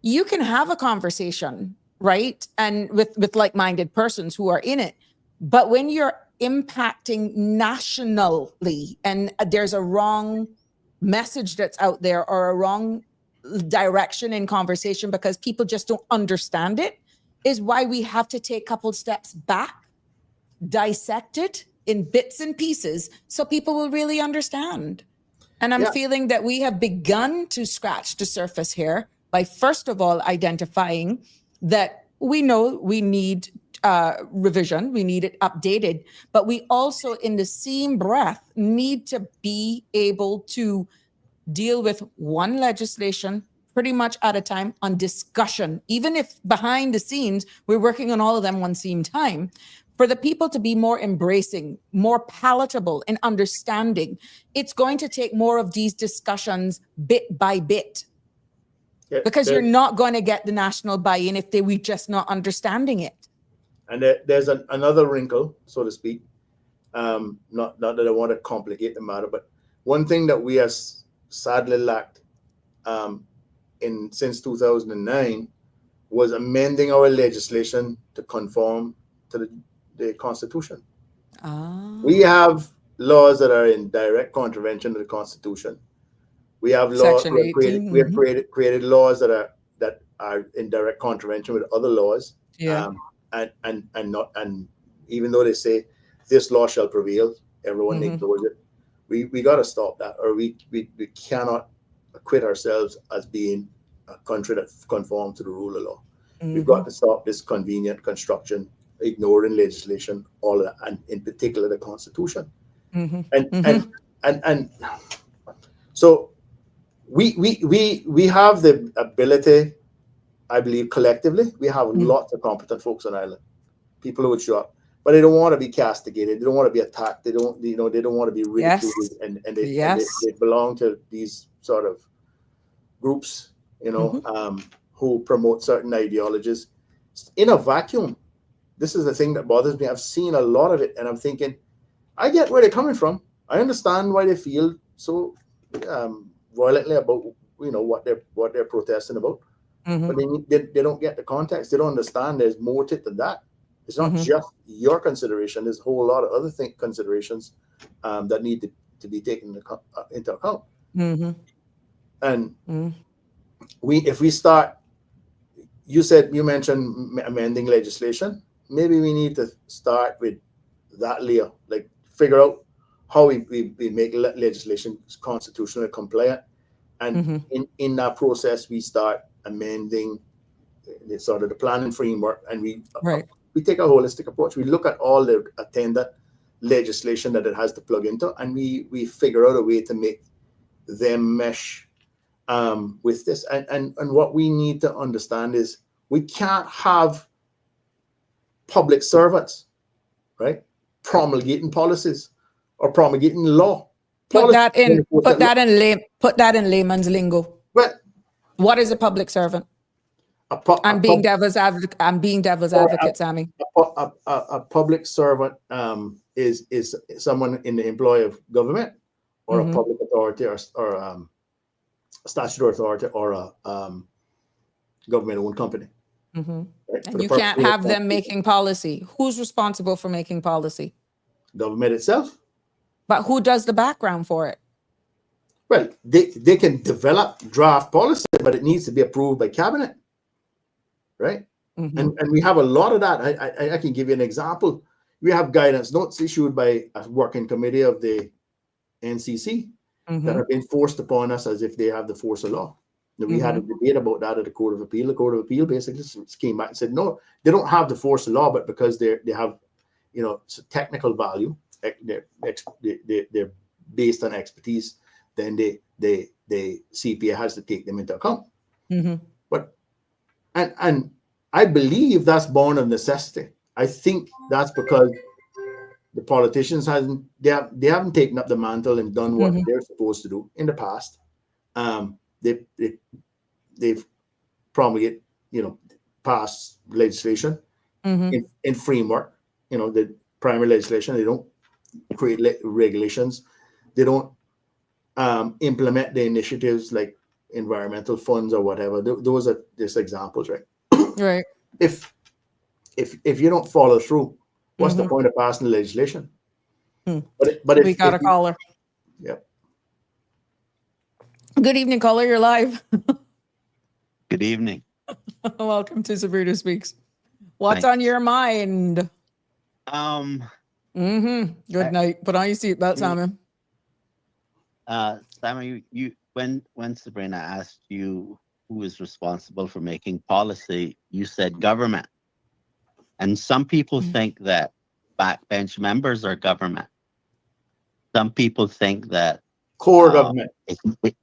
you can have a conversation, right? And with like-minded persons who are in it. But when you're impacting nationally and there's a wrong message that's out there, or a wrong direction in conversation because people just don't understand it, is why we have to take a couple steps back, dissect it in bits and pieces so people will really understand. And I'm feeling that we have begun to scratch the surface here by, first of all, identifying that we know we need revision, we need it updated, but we also, in the same breath, need to be able to deal with one legislation pretty much at a time on discussion, even if behind the scenes we're working on all of them one same time, for the people to be more embracing, more palatable and understanding. It's going to take more of these discussions bit by bit, because you're not going to get the national buy-in if we're just not understanding it. And there's another wrinkle, so to speak. Not that I want to complicate the matter, but one thing that we have sadly lacked since 2009 was amending our legislation to conform to the Constitution. We have laws that are in direct contravention of the Constitution. We have laws. Section We 18. have created laws that are in direct contravention with other laws. Yeah. And even though they say this law shall prevail, everyone ignores it. We got to stop that, or we cannot acquit ourselves as being a country that conforms to the rule of law. We've got to stop this convenient construction, ignoring legislation, all of that, and in particular the Constitution. And so we have the ability, I believe, collectively. We have lots of competent folks on Ireland, people who would show up, but they don't want to be castigated. They don't want to be attacked. They don't want to be ridiculed, and they belong to these sort of groups, who promote certain ideologies in a vacuum. This is the thing that bothers me. I've seen a lot of it, and I'm thinking, I get where they're coming from. I understand why they feel so violently about what they're protesting about. But they don't get the context. They don't understand there's more to it than that. It's not just your consideration. There's a whole lot of other considerations that need to be taken into account. And if we start, you mentioned amending legislation. Maybe we need to start with that layer, like figure out how we make legislation constitutionally compliant. And in that process, we start amending the planning framework, and we take a holistic approach. We look at all the attendant legislation that it has to plug into, and we figure out a way to make them mesh with this. And what we need to understand is we can't have public servants, right, promulgating policies or promulgating law. Put that in layman's lingo. Well, what is a public servant? I'm being devil's advocate, Sammy. A public servant is someone in the employ of government, or a public authority, or a statutory authority, or a government-owned company. Right? And you can't have them making policy. Who's responsible for making policy? Government itself. But who does the background for it? Well, they can develop draft policy, but it needs to be approved by cabinet, right? And we have a lot of that. I can give you an example. We have guidance notes issued by a working committee of the NCC that have been forced upon us as if they have the force of law. Now, we had a debate about that at the Court of Appeal. The Court of Appeal basically came back and said, no, they don't have the force of law, but because they have, technical value, they're based on expertise, then the CPA has to take them into account. But and I believe that's born of necessity. I think that's because the politicians they haven't taken up the mantle and done what they're supposed to do in the past. They've promulgated, passed legislation in framework, the primary legislation. They don't create regulations. They don't implement the initiatives like environmental funds or whatever. Those are just examples, right? Right. If you don't follow through, what's the point of passing the legislation? But we got a caller. Yep. Good evening, caller. You're live. Good evening. Welcome to Sabrina Speaks. What's on your mind? Good night. Put on your seatbelt, Sammy. Sammy, when Sabrina asked you who is responsible for making policy, you said government. And some people think that backbench members are government. Some people think that core government.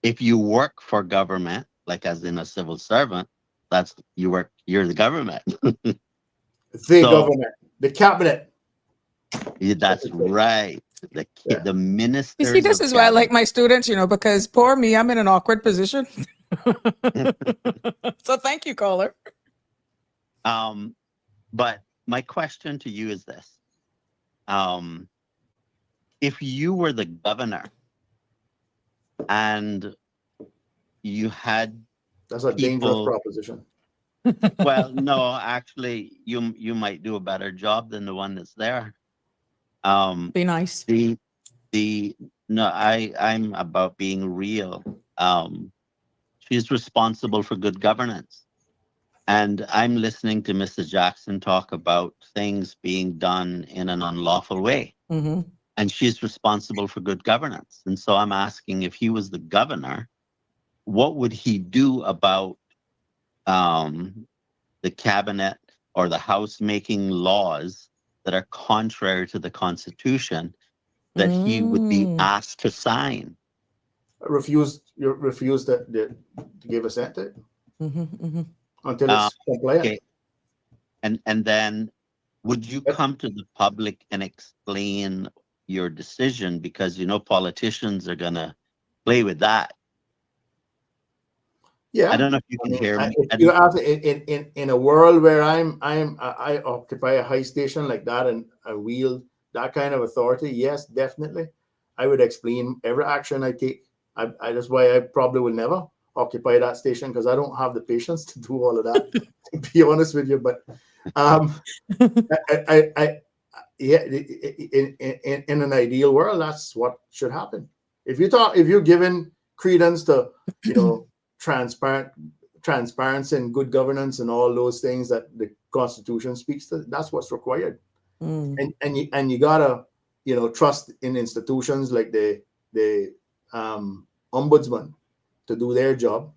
If you work for government, like as in a civil servant, you're the government. Government, the cabinet. That's right. The minister. You see, this is why I like my students, because poor me, I'm in an awkward position. So thank you, caller. But my question to you is this. if you were the governor and you had That's a dangerous people, proposition. well, no, actually, you might do a better job than the one that's there. Be nice. The no, I'm about being real. She's responsible for good governance. And I'm listening to Mr. Jackson talk about things being done in an unlawful way. Mm-hmm. And she's responsible for good governance. And so I'm asking, if he was the governor, what would he do about the cabinet or the House making laws that are contrary to the Constitution that he would be asked to sign? You refuse to give assent to it Mm-hmm. Mm-hmm. until it's compliant. Okay. And then would you come to the public and explain your decision? Because politicians are gonna play with that. Yeah, I don't know if you can hear me. if you have in a world where I occupy a high station like that and I wield that kind of authority, yes, definitely, I would explain every action I take. That's why I probably will never occupy that station, because I don't have the patience to do all of that. To be honest with you, but yeah, in an ideal world, that's what should happen. If you're giving credence to transparency and good governance and all those things that the Constitution speaks to, that's what's required. And you gotta trust in institutions like the ombudsman to do their job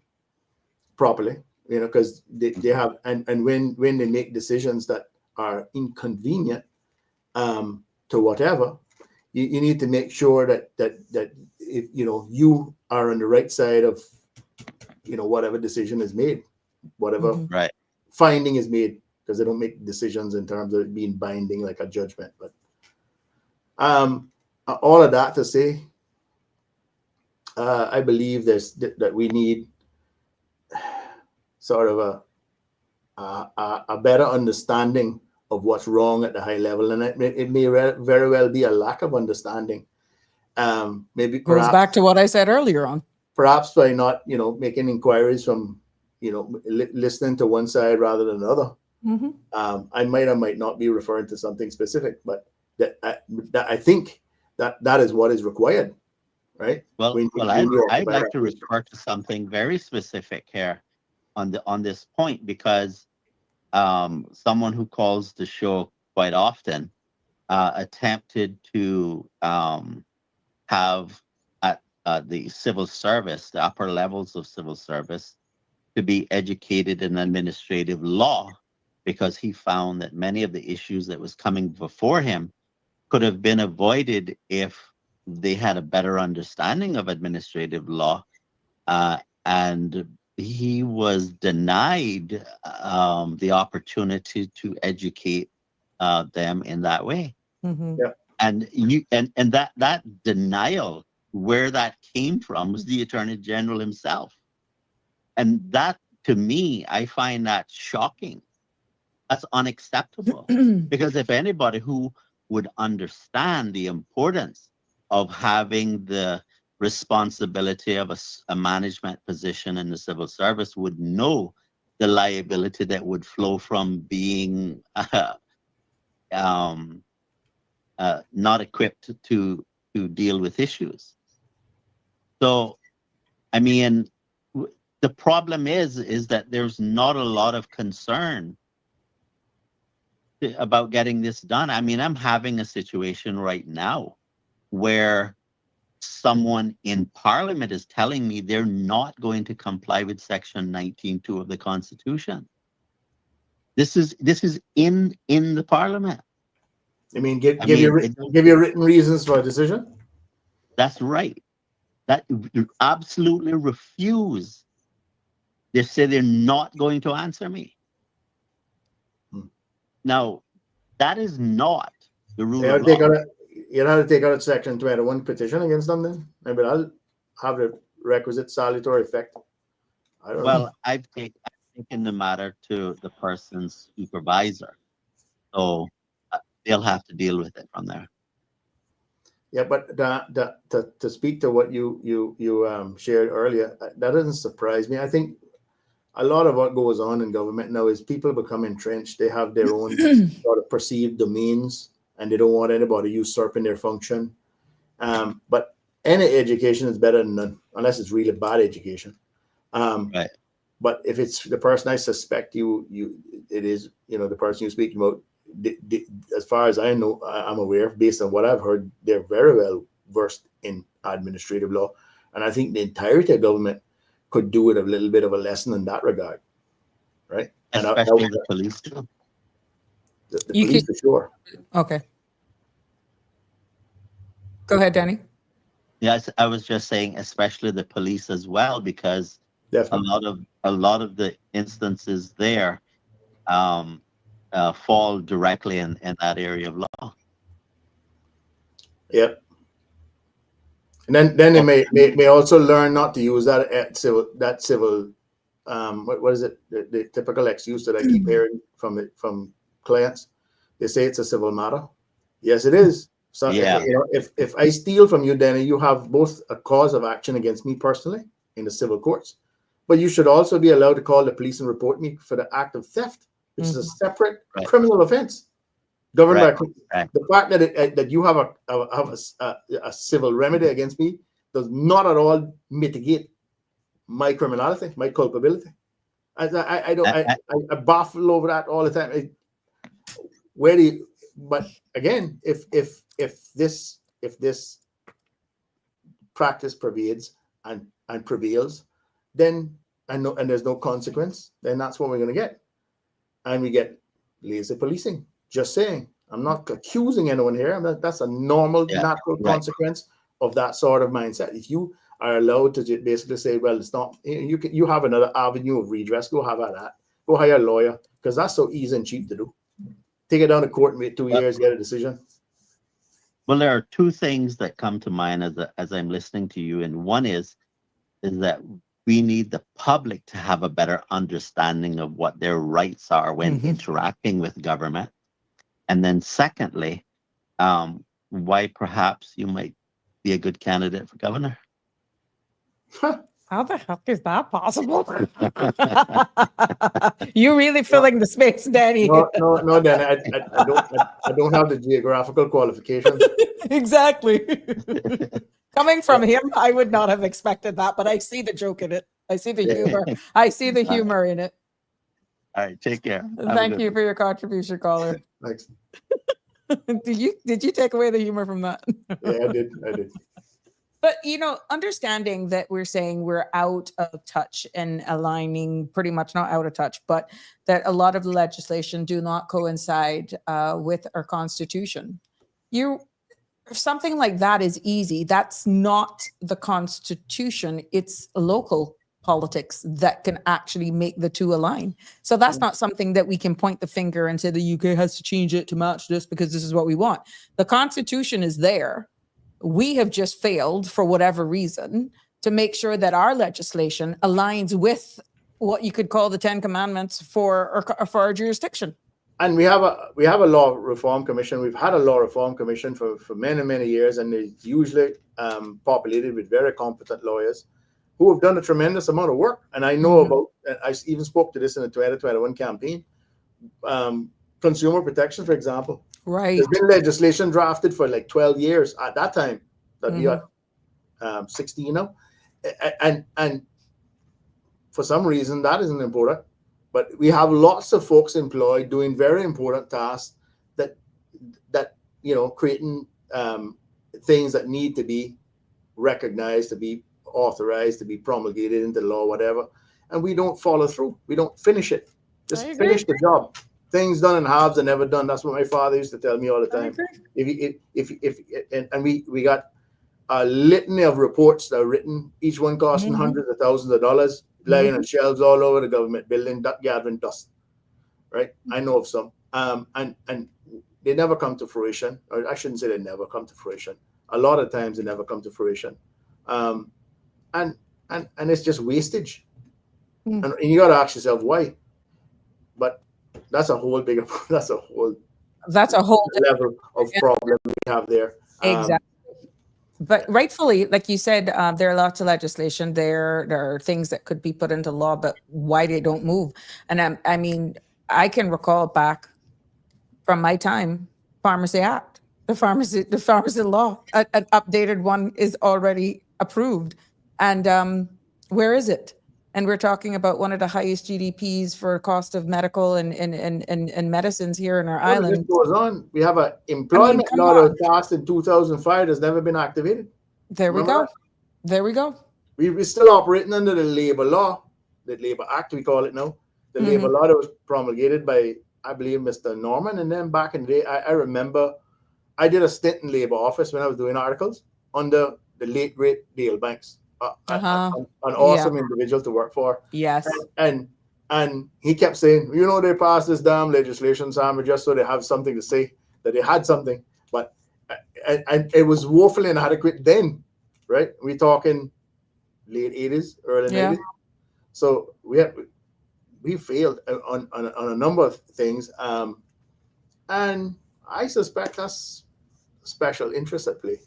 properly, because they have, and when they make decisions that are inconvenient to whatever, you need to make sure that if you are on the right side of whatever decision is made, whatever Right. finding is made, because they don't make decisions in terms of it being binding like a judgment. But all of that to say, I believe that we need sort of a better understanding of what's wrong at the high level, and it may very well be a lack of understanding. Maybe Goes perhaps back to what I said earlier on. perhaps by not making inquiries from listening to one side rather than another. I might or might not be referring to something specific, but that I think that is what is required, right? Well, I'd like to refer to something very specific here on this point, because someone who calls the show quite often attempted to have the civil service, the upper levels of civil service, to be educated in administrative law, because he found that many of the issues that was coming before him could have been avoided if they had a better understanding of administrative law. And he was denied the opportunity to educate them in that way. Yeah. And that denial, where that came from, was the Attorney General himself. And that, to me, I find that shocking. That's unacceptable. Because if anybody who would understand the importance of having the responsibility of a management position in the civil service would know the liability that would flow from being not equipped to deal with issues. So, I mean, the problem is that there's not a lot of concern about getting this done. I mean, I'm having a situation right now where someone in Parliament is telling me they're not going to comply with Section 19.2 of the Constitution. This is in the Parliament. I mean, give you written reasons for a decision. That's right. That absolutely refuse. They say they're not going to answer me. Now, that is not the rule of law. You'll have to take out a Section 21 petition against them then. Maybe I'll have the requisite salutary effect. I don't know. I've taken the matter to the person's supervisor. So they'll have to deal with it from there. Yeah, but to speak to what you shared earlier, that doesn't surprise me. I think a lot of what goes on in government now is people become entrenched. They have their own sort of perceived domains, and they don't want anybody usurping their function. But any education is better than none, unless it's really bad education. Right. But if it's the person I suspect it is, the person you're speaking about, as far as I know, I'm aware, based on what I've heard, they're very well versed in administrative law. And I think the entirety of government could do with a little bit of a lesson in that regard. Right? Especially the police too. The police, for sure. Okay. Go ahead, Danny. Yes, I was just saying, especially the police as well, because Definitely. a lot of the instances there fall directly in that area of law. Yep. And then they may also learn not to use that civil what is it, the typical excuse that I keep hearing from clients. They say it's a civil matter. Yes, it is. So Yeah. if I steal from you, then you have both a cause of action against me personally in the civil courts, but you should also be allowed to call the police and report me for the act of theft, which is a separate criminal offense governed by the fact that you have a civil remedy against me does not at all mitigate my criminality, my culpability. I baffle over that all the time. But again, if this practice pervades and prevails, then and there's no consequence, then that's what we're going to get, and we get lazy policing. Just saying, I'm not accusing anyone here. That's a normal, natural consequence of that sort of mindset. If you are allowed to basically say, well, it's not, you have another avenue of redress, go have at that. Go hire a lawyer, because that's so easy and cheap to do. Take it down to court and wait 2 years, get a decision. Well, there are two things that come to mind as I'm listening to you, and one is that we need the public to have a better understanding of what their rights are when interacting with government. And then secondly, why perhaps you might be a good candidate for governor. How the heck is that possible? You really filling the space, Danny. No, Danny. I don't have the geographical qualifications. Exactly. Coming from him, I would not have expected that, but I see the joke in it. I see the humor. I see the humor in it. All right, take care. Thank you for your contribution, caller. Thanks. Did you take away the humor from that? Yeah, I did. But, understanding that we're saying we're out of touch and aligning, pretty much not out of touch, but that a lot of the legislation do not coincide with our Constitution. Something like that is easy. That's not the Constitution. It's local politics that can actually make the two align. So that's not something that we can point the finger and say the UK has to change it to match this because this is what we want. The Constitution is there. We have just failed, for whatever reason, to make sure that our legislation aligns with what you could call the 10 Commandments for our jurisdiction. And we have a law reform commission. We've had a law reform commission for many years, and it's usually populated with very competent lawyers who have done a tremendous amount of work. And I know about, I even spoke to this in the 2021 campaign, consumer protection, for example. Right. There's been legislation drafted for like 12 years at that time that we are 16 now. And for some reason, that isn't important. But we have lots of folks employed doing very important tasks that creating things that need to be recognized, to be authorized, to be promulgated into law, whatever. And we don't follow through. We don't finish it. Just finish the job. Things done in halves are never done. That's what my father used to tell me all the time. We got a litany of reports that are written, each one costing hundreds of thousands of dollars, lying on shelves all over the government building, gathering dust. Right? I know of some. And they never come to fruition. Or I shouldn't say they never come to fruition. A lot of times they never come to fruition. And it's just wastage. And you got to ask yourself why. But that's a whole level of problem we have there. Exactly. But rightfully, like you said, there are lots of legislation. There are things that could be put into law, but why they don't move? And I mean, I can recall back from my time, Pharmacy Act, the pharmacy law, an updated one is already approved. And where is it? And we're talking about one of the highest GDPs for cost of medical and medicines here in our Well, this island. goes on. We have an I mean, employment come law that on. was passed in 2005 that's never been activated. There we Remember go. There we go. We're still operating under the labor law, the Labor Act, we call it now. The labor law that was promulgated by, I believe, Mr. Norman. And then back in the day, I remember I did a stint in labor office when I was doing articles under the late, great Dale Banks. An awesome individual to work for. Yes. And he kept saying, you know, they passed this damn legislation, Sam, just so they have something to say, that they had something. But and it was woefully inadequate then, right? We're talking late 80s, early 90s. So we failed on a number of things. And I suspect that's special interest at play.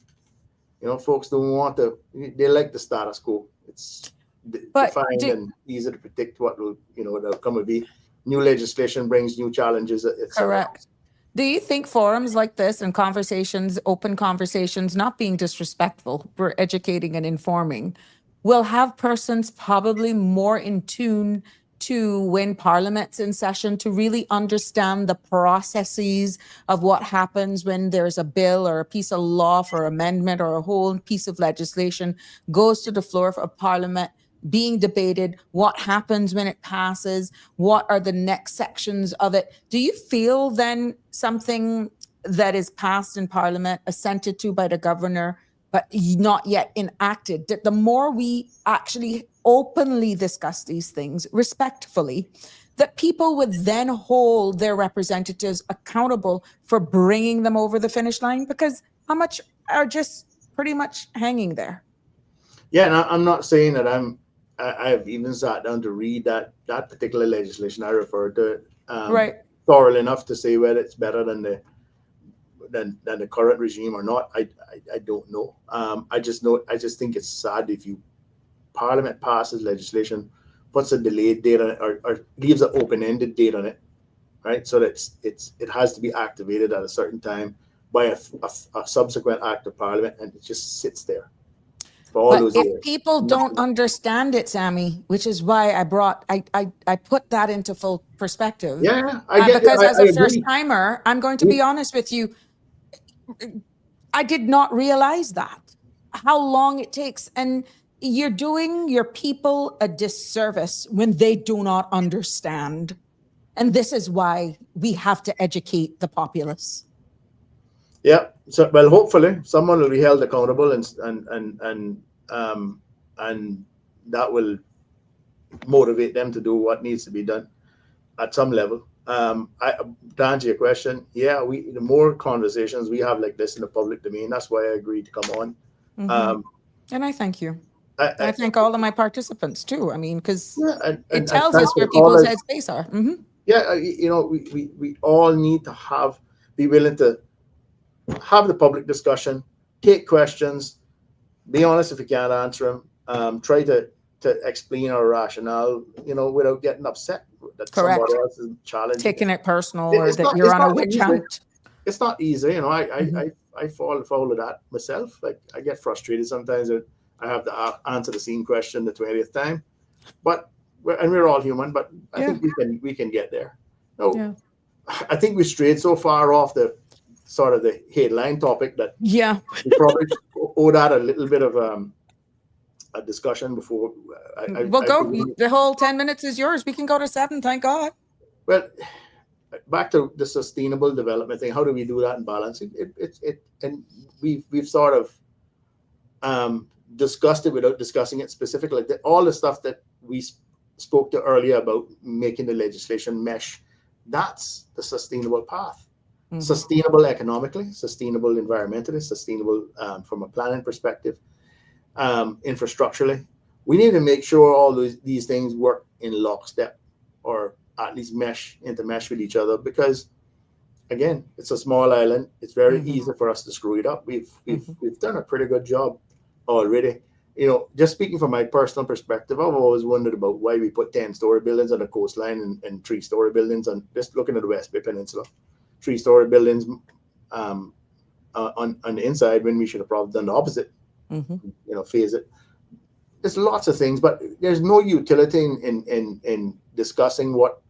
You know, folks don't want to, they like the status quo. It's defined and easy to predict what will, you know, what the outcome will be. New legislation brings new challenges, etc. Correct. Do you think forums like this and conversations, open conversations, not being disrespectful, we're educating and informing, will have persons probably more in tune to when Parliament's in session to really understand the processes of what happens when there's a bill or a piece of law for amendment or a whole piece of legislation goes to the floor of Parliament, being debated, what happens when it passes, what are the next sections of it? Do you feel then something that is passed in Parliament, assented to by the governor, but not yet enacted, that the more we actually openly discuss these things respectfully, that people would then hold their representatives accountable for bringing them over the finish line? Because how much are just pretty much hanging there? Yeah, and I'm not saying that I've even sat down to read that particular legislation I referred to thoroughly enough to say whether it's better than the current regime or not. I don't know. I just think it's sad if Parliament passes legislation, puts a delayed date on it, or leaves an open-ended date on it, right? So that it has to be activated at a certain time by a subsequent act of Parliament, and it just sits there. But if people don't understand it, Sammy, which is why I put that into full perspective. Yeah, I get because as a first agree. timer, I'm going to be honest with you. I did not realize that, how long it takes. And you're doing your people a disservice when they do not understand. And this is why we have to educate the populace. Yeah. So, well, hopefully someone will be held accountable, and that will motivate them to do what needs to be done at some level. To answer your question, yeah, the more conversations we have like this in the public domain, that's why I agreed to come on. And I thank you. I thank all of my participants too. I mean, because it tells us where people's headspace are. Yeah, you know, we all need to be willing to have the public discussion, take questions, be honest if you can't answer them, try to explain our rationale, you know, without getting upset that somebody else is challenging. Taking it personal, or that you're on a witch hunt. It's not easy, you know. I fall foul of that myself. Like, I get frustrated sometimes that I have to answer the same question the 20th time. But we're all human. But I think we can get there. No, I think we strayed so far off the sort of the headline topic that we probably owe that a little bit of a discussion before. The whole 10 minutes is yours. We can go to 7. Thank God. Well, back to the sustainable development thing. How do we do that in balancing it? And we've sort of discussed it without discussing it specifically. All the stuff that we spoke to earlier about making the legislation mesh, that's the sustainable path. Sustainable economically, sustainable environmentally, sustainable from a planning perspective, infrastructurally. We need to make sure all these things work in lockstep, or at least intermesh with each other, because again, it's a small island. It's very easy for us to screw it up. We've done a pretty good job already. You know, just speaking from my personal perspective, I've always wondered about why we put 10-story buildings on the coastline and 3-story buildings, and just looking at the West Bay Peninsula, 3-story buildings on the inside, when we should have probably done the opposite. You know, phase it. There's lots of things, but there's no utility in discussing what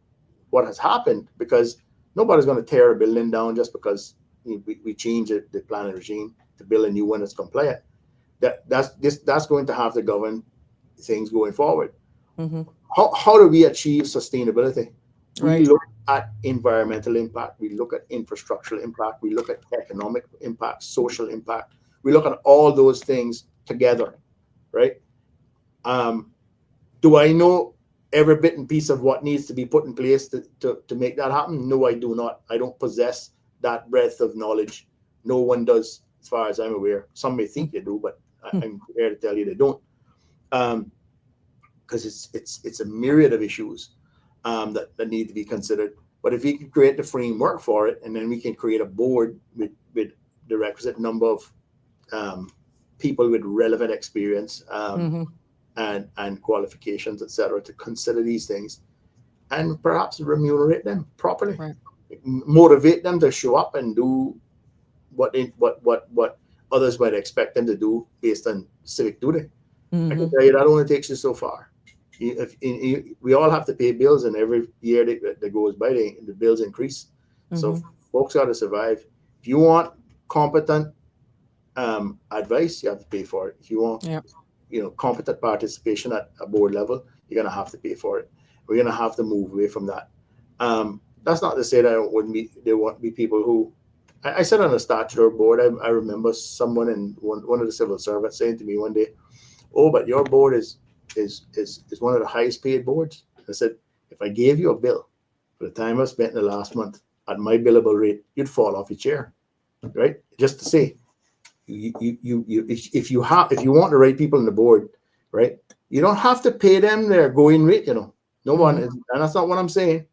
has happened, because nobody's going to tear a building down just because we change the planning regime to build a new one that's compliant. That's going to have to govern things going forward. How do we achieve sustainability? Right. We look at environmental impact, we look at infrastructural impact, we look at economic impact, social impact. We look at all those things together, right? Do I know every bit and piece of what needs to be put in place to make that happen? No, I do not. I don't possess that breadth of knowledge. No one does, as far as I'm aware. Some may think they do, but I'm here to tell you they don't. Because it's a myriad of issues that need to be considered. But if we can create the framework for it, and then we can create a board with the requisite number of people with relevant experience and qualifications, etc., to consider these things, and perhaps remunerate them properly, motivate them to show up and do what others might expect them to do based on civic duty. I can tell you that only takes you so far. We all have to pay bills, and every year that goes by, the bills increase. So folks got to survive. If you want competent advice, you have to pay for it. If you want, competent participation at a board level, you're gonna have to pay for it. We're gonna have to move away from that. That's not to say that there won't be people who. I sat on a statutory board. I remember someone in one of the civil servants saying to me one day, "Oh, but your board is one of the highest paid boards." I said, "If I gave you a bill for the time I spent in the last month at my billable rate, you'd fall off your chair, right?" Just to say, if you want the right people on the board, right, you don't have to pay them their going rate. No one is, and that's not what I'm saying.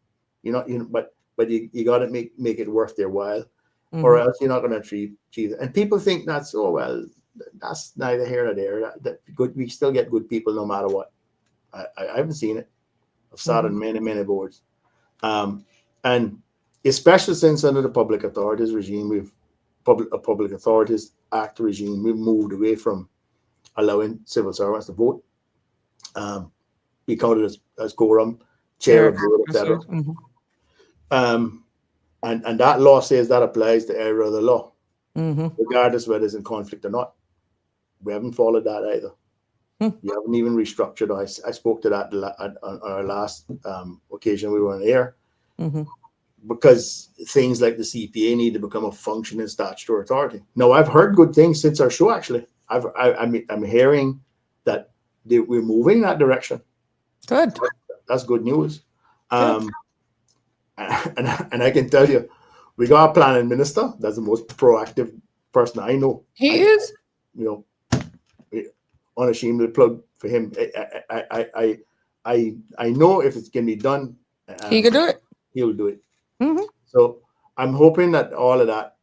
But you got to make it worth their while, or else you're not going to achieve it. And people think that's that's neither here nor there. That good, we still get good people no matter what. I haven't seen it. I've sat on many boards, and especially since under the public authorities regime, Public Authorities Act regime, we've moved away from allowing civil servants to vote. Be counted as quorum, chair of board, etc. And that law says that applies to every other law, regardless whether it's in conflict or not. We haven't followed that either. We haven't even restructured. I spoke to that on our last occasion we were on air, because things like the CPA need to become a functioning statutory authority. Now, I've heard good things since our show. Actually, I'm hearing that we're moving in that direction. Good. That's good news. And I can tell you, we got a planning minister. That's the most proactive person I know. He is. Unashamedly plug for him. I know if it can be done, He can do it. He'll do it. So I'm hoping that all of that,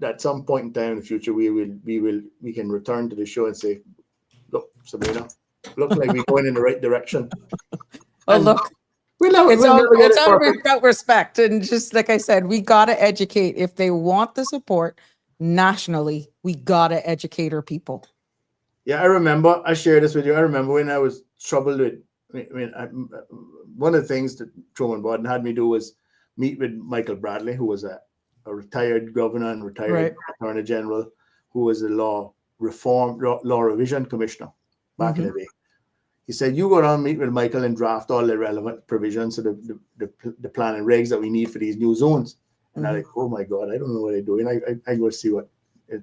at some point in time in the future, we can return to the show and say, "Look, Sabrina, looks like we're going in the right direction." Oh, look. It's all about respect. And just like I said, we got to educate. If they want the support nationally, we got to educate our people. Yeah, I remember, I shared this with you. I remember when I was troubled with, one of the things that Truman Bodden had me do was meet with Michael Bradley, who was a retired governor and retired attorney general, who was a law revision commissioner back in the day. He said, "You go down and meet with Michael and draft all the relevant provisions of the plan and regs that we need for these new zones." And I'm like, "Oh my God, I don't know what they're doing." I go see what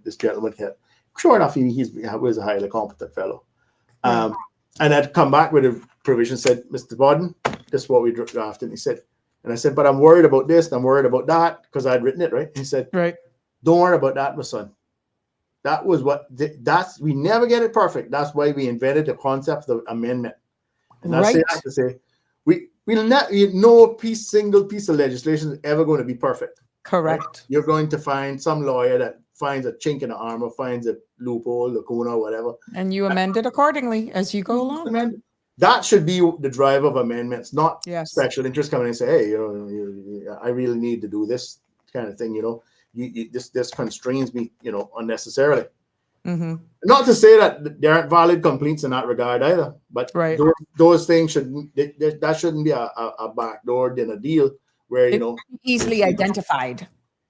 this gentleman had. Sure enough, he was a highly competent fellow. And I'd come back with a provision, said, "Mr. Bodden, this is what we drafted." And he said, and I said, "But I'm worried about this and I'm worried about that," because I'd written it, right? He said, "Don't worry about that, my son. That was we never get it perfect. That's why we invented the concept of amendment." And I say that to say, we'll not, no single piece of legislation is ever going to be perfect. Correct. You're going to find some lawyer that finds a chink in the armor, finds a loophole, lacuna, whatever. And you amend it accordingly as you go along. That should be the drive of amendments, not Yes. special interest coming in and say, hey, I really need to do this kind of thing, this constrains me, unnecessarily. Mm-hmm. Not to say that there aren't valid complaints in that regard either, but Right. those things shouldn't be a backdoor in a deal where, Easily identified.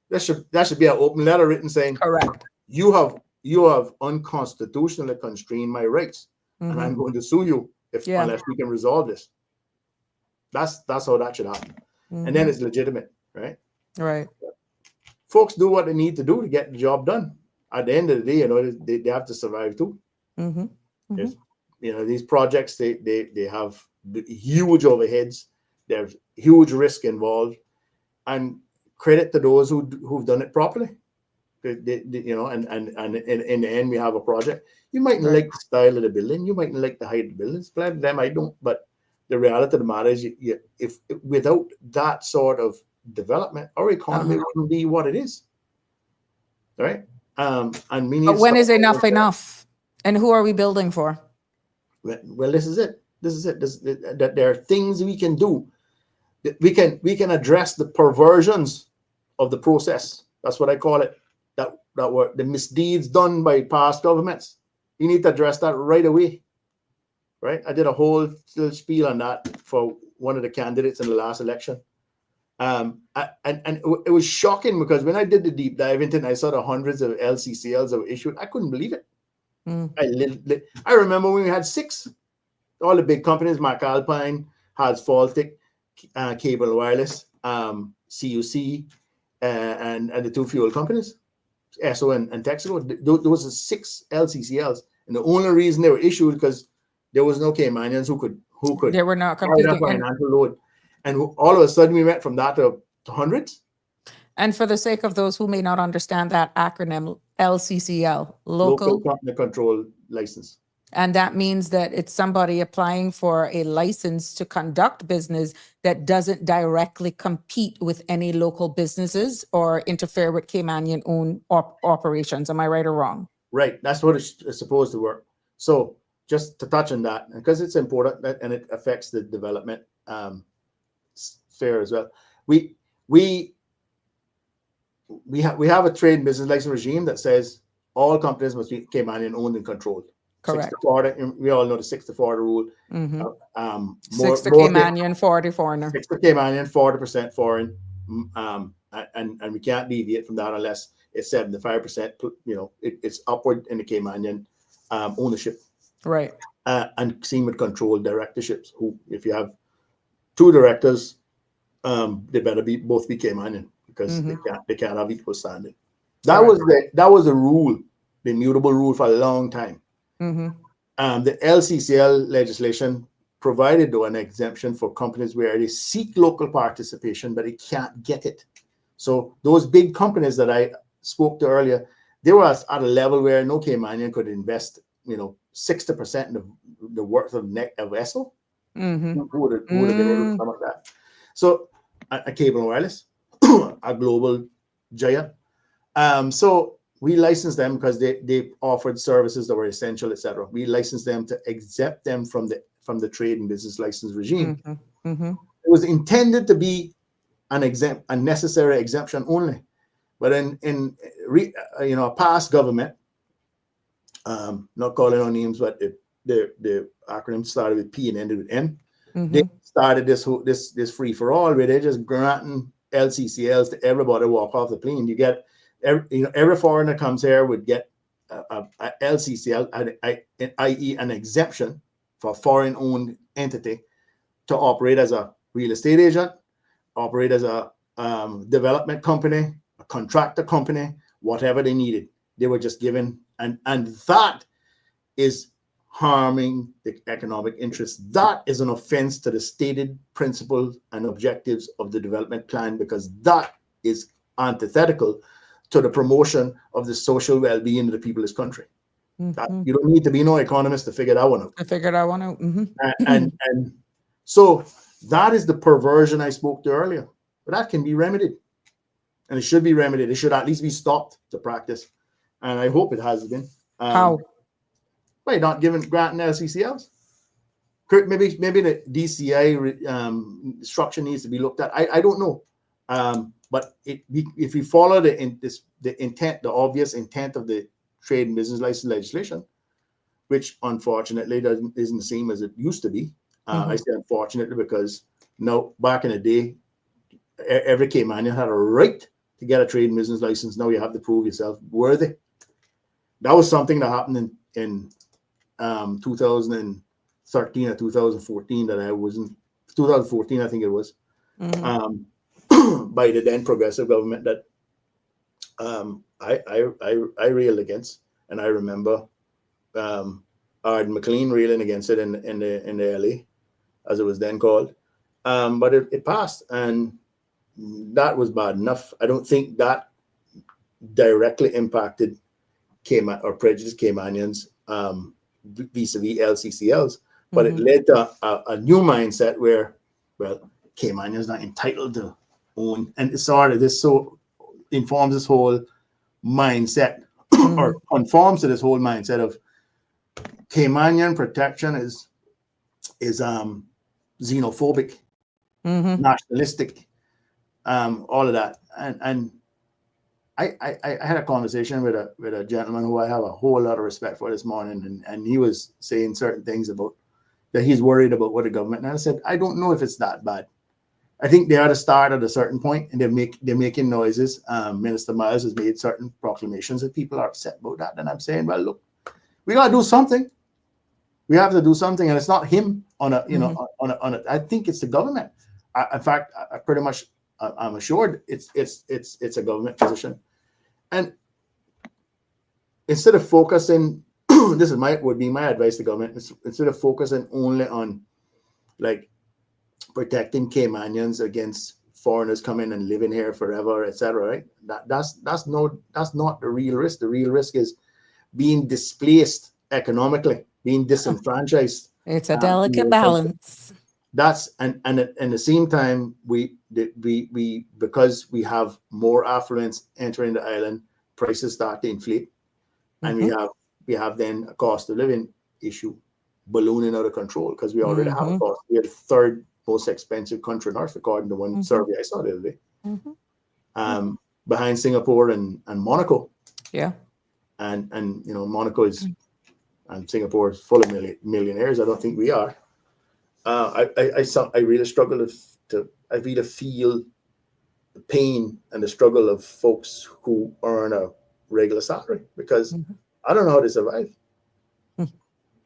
that should be an open letter written saying, Correct. you have unconstitutionally constrained my rights, and I'm going to sue you unless we can resolve this. That's how that should happen. And then it's legitimate, right? Right. Folks do what they need to do to get the job done. At the end of the day, they have to survive too. These projects, they have huge overheads. There's huge risk involved, and credit to those who've done it properly. And in the end, we have a project. You mightn't like the style of the building, you mightn't like the height of the buildings. Glad of them I don't. But the reality of the matter is, if without that sort of development, our economy wouldn't be what it is, right? And we need. But when is enough enough? And who are we building for? Well, this is it. That there are things we can do. We can address the perversions of the process. That's what I call it. That were the misdeeds done by past governments. You need to address that right away. Right? I did a whole little spiel on that for one of the candidates in the last election. And it was shocking because when I did the deep dive into it, I saw the hundreds of LCCLs that were issued. I couldn't believe it. I remember when we had 6, all the big companies, McAlpine, has Faltic, Cable Wireless, CUC, and the 2 fuel companies, Esso and Texaco. Those are 6 LCCLs, and the only reason they were issued because there was no Caymanians who could. They were not competing. Financial load, and all of a sudden we went from that to hundreds. And for the sake of those who may not understand that acronym, LCCL, local company control license. And that means that it's somebody applying for a license to conduct business that doesn't directly compete with any local businesses or interfere with Caymanian owned operations. Am I right or wrong? Right. That's what it's supposed to work. So just to touch on that, because it's important and it affects the development sphere as well. We have a trade and business license regime that says all companies must be Caymanian owned and controlled. Correct. 6 to Florida, we all know the 6 to Florida rule. 6 to Caymanian, 40 foreigner. 6 to Caymanian, 40% foreign, and we can't deviate from that unless it's 75%. It's upward in the Caymanian ownership. Right. And same with controlled directorships. Who, if you have 2 directors, they better both be Caymanian because they can't have equal standing. That was the rule, the immutable rule for a long time. The LCCL legislation provided though an exemption for companies where they seek local participation, but they can't get it. So those big companies that I spoke to earlier, they were at a level where no Caymanian could invest, 60% of the worth of Esso. Who would have been able to come like that? So a Cable and Wireless, a global giant. So we licensed them because they offered services that were essential, etc. We licensed them to exempt them from the trade and business license regime. It was intended to be a necessary exemption only, but in a past government, not calling on names, but the acronym started with P and ended with M. They started this free for all where they're just granting LCCLs to everybody walk off the plane. You get every foreigner comes here would get a LCCL, i.e. an exemption for foreign-owned entity to operate as a real estate agent, operate as a development company, a contractor company, whatever they needed. They were just given, and that is harming the economic interests. That is an offense to the stated principles and objectives of the development plan, because that is antithetical to the promotion of the social well-being of the people of this country. You don't need to be no economist to figure that one out. I figured I want to. And so that is the perversion I spoke to earlier. But that can be remedied. and it should be remedied. It should at least be stopped to practice, and I hope it has been. How? By not granting LCCLs. Maybe the DCI structure needs to be looked at. I don't know, but if we follow the obvious intent of the trade and business license legislation, which unfortunately isn't the same as it used to be. I say unfortunately because back in the day, every Caymanian had a right to get a trade and business license. Now you have to prove yourself worthy. That was something that happened in 2013 or 2014 that I wasn't. 2014, I think it was, by the then progressive government that I railed against, and I remember Arden McLean railing against it in the LA, as it was then called. But it passed, and that was bad enough. I don't think that directly impacted Cayman or prejudiced Caymanians vis-a-vis LCCLs, but it led to a new mindset where, well, Caymanians not entitled to own, and it's sort of this so informs this whole mindset or conforms to this whole mindset of Caymanian protection is xenophobic, nationalistic, all of that. And I had a conversation with a gentleman who I have a whole lot of respect for this morning, and he was saying certain things about that he's worried about what the government. And I said, I don't know if it's that bad. I think they are to start at a certain point, and they're making noises. Minister Miles has made certain proclamations that people are upset about that. And I'm saying, well, look, we gotta do something. We have to do something, and it's not him on a I think it's the government. In fact, I'm assured it's a government position. And instead of focusing, this would be my advice to government, instead of focusing only on like protecting Caymanians against foreigners coming and living here forever, etc. Right? That's not the real risk. The real risk is being displaced economically, being disenfranchised. It's a delicate balance. That's and at the same time we because we have more affluence entering the island, prices start to inflate, and we have then a cost of living issue ballooning out of control because we already have a cost. We are the third most expensive country on earth, according to one survey I saw the other day, behind Singapore and Monaco. Yeah, and Monaco is and Singapore is full of millionaires. I don't think we are. I really struggle to feel the pain and the struggle of folks who earn a regular salary because I don't know how they survive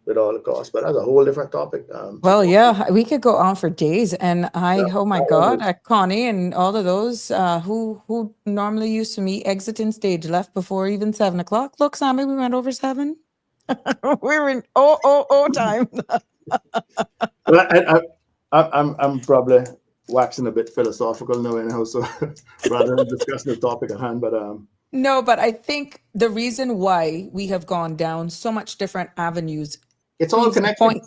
with all the costs, but that's a whole different topic. Well, yeah, we could go on for days, and oh my God, Connie and all of those who normally used to meet exiting stage left before even 7 o'clock. Look, Sammy, we went over 7. We were in time. Well, I'm probably waxing a bit philosophical now, anyhow. So rather than discussing the topic at hand, but no, but I think the reason why we have gone down so much different avenues, it's all connected.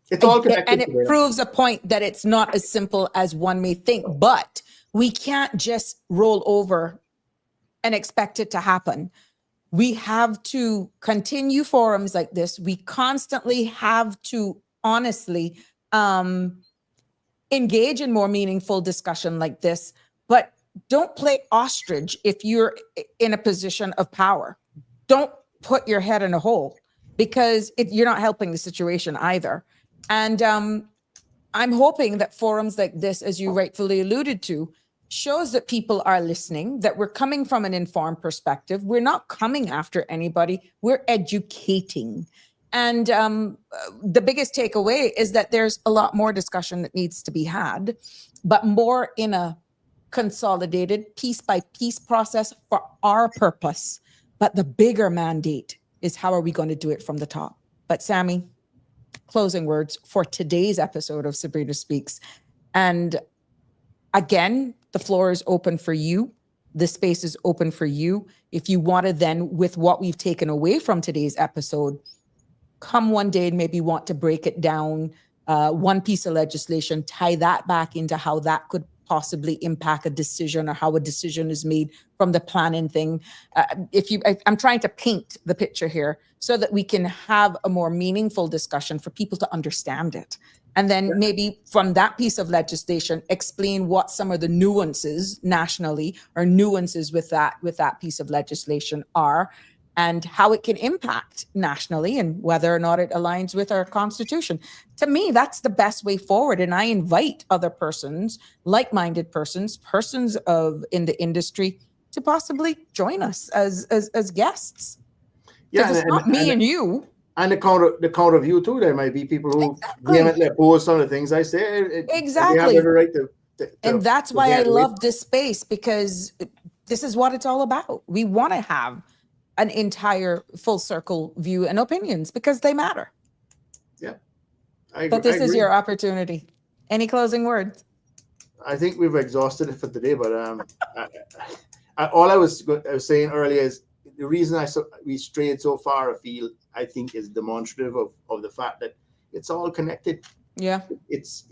It's all connected, and it proves a point that it's not as simple as one may think. But we can't just roll over and expect it to happen. We have to continue forums like this. We constantly have to honestly engage in more meaningful discussion like this, but don't play ostrich if you're in a position of power. Don't put your head in a hole because you're not helping the situation either. And I'm hoping that forums like this, as you rightfully alluded to, shows that people are listening, that we're coming from an informed perspective. We're not coming after anybody. We're educating. And the biggest takeaway is that there's a lot more discussion that needs to be had, but more in a consolidated piece by piece process for our purpose. But the bigger mandate is how are we going to do it from the top? But Sammy, closing words for today's episode of Sabrina Speaks. And again, the floor is open for you. The space is open for you. If you want to then, with what we've taken away from today's episode, come one day and maybe want to break it down, one piece of legislation, tie that back into how that could possibly impact a decision or how a decision is made from the planning thing. I'm trying to paint the picture here so that we can have a more meaningful discussion for people to understand it. And then maybe from that piece of legislation, explain what some of the nuances nationally or nuances with that piece of legislation are, and how it can impact nationally and whether or not it aligns with our constitution. To me, that's the best way forward. And I invite other persons, like-minded persons in the industry to possibly join us as guests. Because it's not me and you. And the counter view too. There might be people who vehemently oppose some of the things I say. Exactly. They have every right to and that's why I love this space, because this is what it's all about. We want to have an entire full circle view and opinions because they matter. Yeah. But this is your opportunity. Any closing words? I think we've exhausted it for today, but all I was saying earlier is the reason we strayed so far afield, I think, is demonstrative of the fact that it's all connected. Yeah. It's,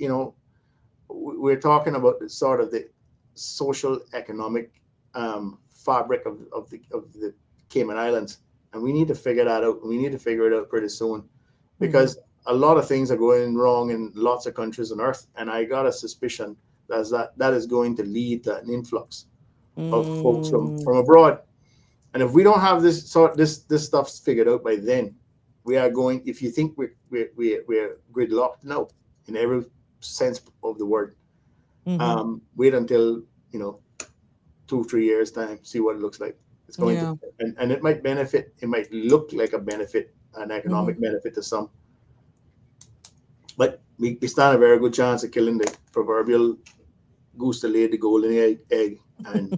we're talking about the sort of the social economic fabric of the Cayman Islands, and we need to figure that out. We need to figure it out pretty soon, because a lot of things are going wrong in lots of countries on Earth, and I got a suspicion that is going to lead to an influx of folks from abroad. And if we don't have this stuff figured out by then, we are going. If you think we're gridlocked now in every sense of the word, wait until 2-3 years time, see what it looks like. It's going to, and it might benefit. It might look like a benefit, an economic benefit to some, but we stand a very good chance of killing the proverbial goose that laid the golden egg. And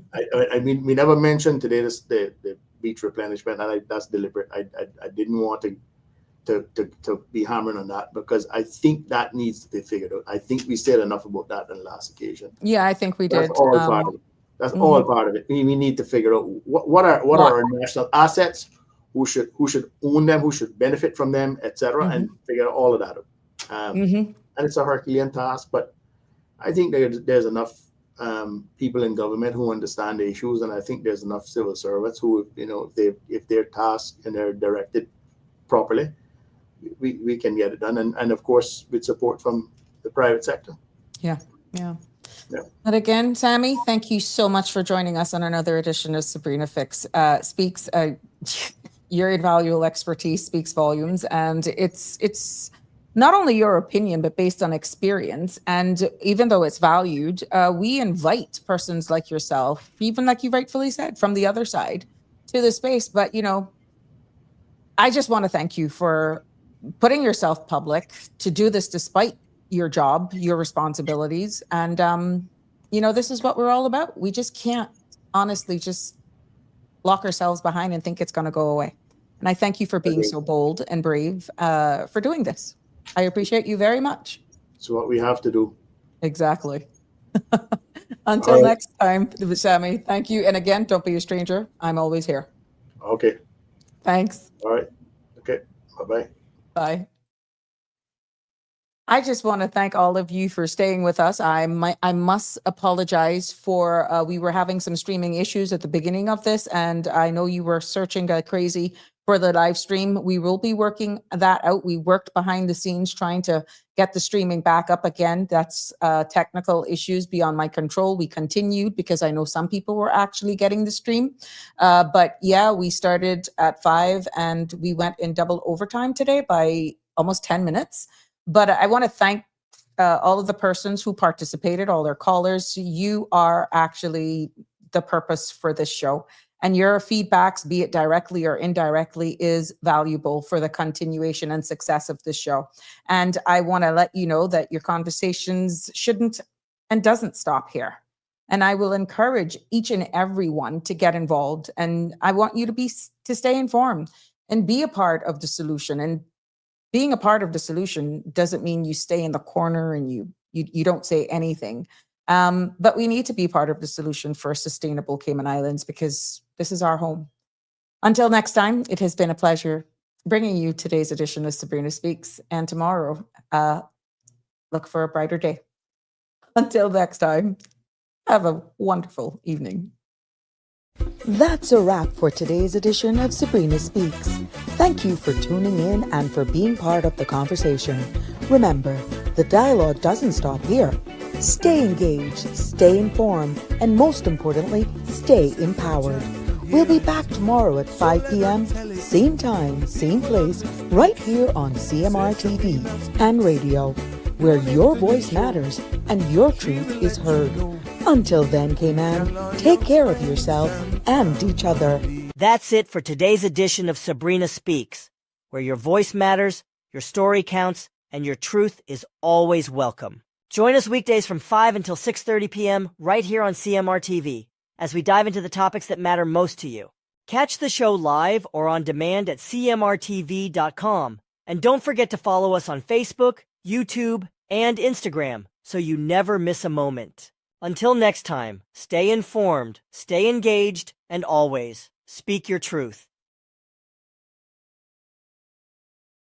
I mean, we never mentioned today the beach replenishment, and that's deliberate. I didn't want to be hammering on that, because I think that needs to be figured out. I think we said enough about that on the last occasion. Yeah, I think we did. That's all part of it. That's all part of it. We need to figure out what are our national assets, who should own them, who should benefit from them, etc., and figure all of that out. And it's a Herculean task, but I think there's enough people in government who understand the issues, and I think there's enough civil servants who, if they're tasked and they're directed properly, we can get it done, and of course with support from the private sector. Yeah. And again, Sammy, thank you so much for joining us on another edition of Sabrina Speaks. Your invaluable expertise speaks volumes, and it's not only your opinion, but based on experience. And even though it's valued, we invite persons like yourself, even like you rightfully said, from the other side to the space. But, I just want to thank you for putting yourself public to do this despite your job, your responsibilities. And, this is what we're all about. We just can't honestly just lock ourselves behind and think it's going to go away. And I thank you for being so bold and brave for doing this. I appreciate you very much. It's what we have to do. Exactly. Until next time, Sammy, thank you. And again, don't be a stranger. I'm always here. Okay. Thanks. All right. Okay. Bye-bye. Bye. I just want to thank all of you for staying with us. I must apologize for, we were having some streaming issues at the beginning of this, and I know you were searching like crazy for the live stream. We will be working that out. We worked behind the scenes trying to get the streaming back up again. That's technical issues beyond my control. We continued because I know some people were actually getting the stream. But yeah, we started at 5 and we went in double overtime today by almost 10 minutes. But I want to thank all of the persons who participated, all their callers. You are actually the purpose for this show. And your feedbacks, be it directly or indirectly, is valuable for the continuation and success of this show. And I want to let you know that your conversations shouldn't and doesn't stop here. And I will encourage each and every one to get involved. And I want you to stay informed and be a part of the solution. And being a part of the solution doesn't mean you stay in the corner and you don't say anything. But we need to be part of the solution for sustainable Cayman Islands, because this is our home. Until next time, it has been a pleasure bringing you today's edition of Sabrina Speaks. And tomorrow, look for a brighter day. Until next time. Have a wonderful evening. That's a wrap for today's edition of Sabrina Speaks. Thank you for tuning in and for being part of the conversation. Remember, the dialogue doesn't stop here. Stay engaged, stay informed, and most importantly, stay empowered. We'll be back tomorrow at 5 p.m., same time, same place, right here on CMR TV and radio, where your voice matters and your truth is heard. Until then, Cayman, take care of yourself and each other. That's it for today's edition of Sabrina Speaks, where your voice matters, your story counts, and your truth is always welcome. Join us weekdays from 5 until 6:30 p.m. right here on CMR TV as we dive into the topics that matter most to you. Catch the show live or on demand at cmrtv.com. And don't forget to follow us on Facebook, YouTube, and Instagram so you never miss a moment. Until next time, stay informed, stay engaged, and always speak your truth.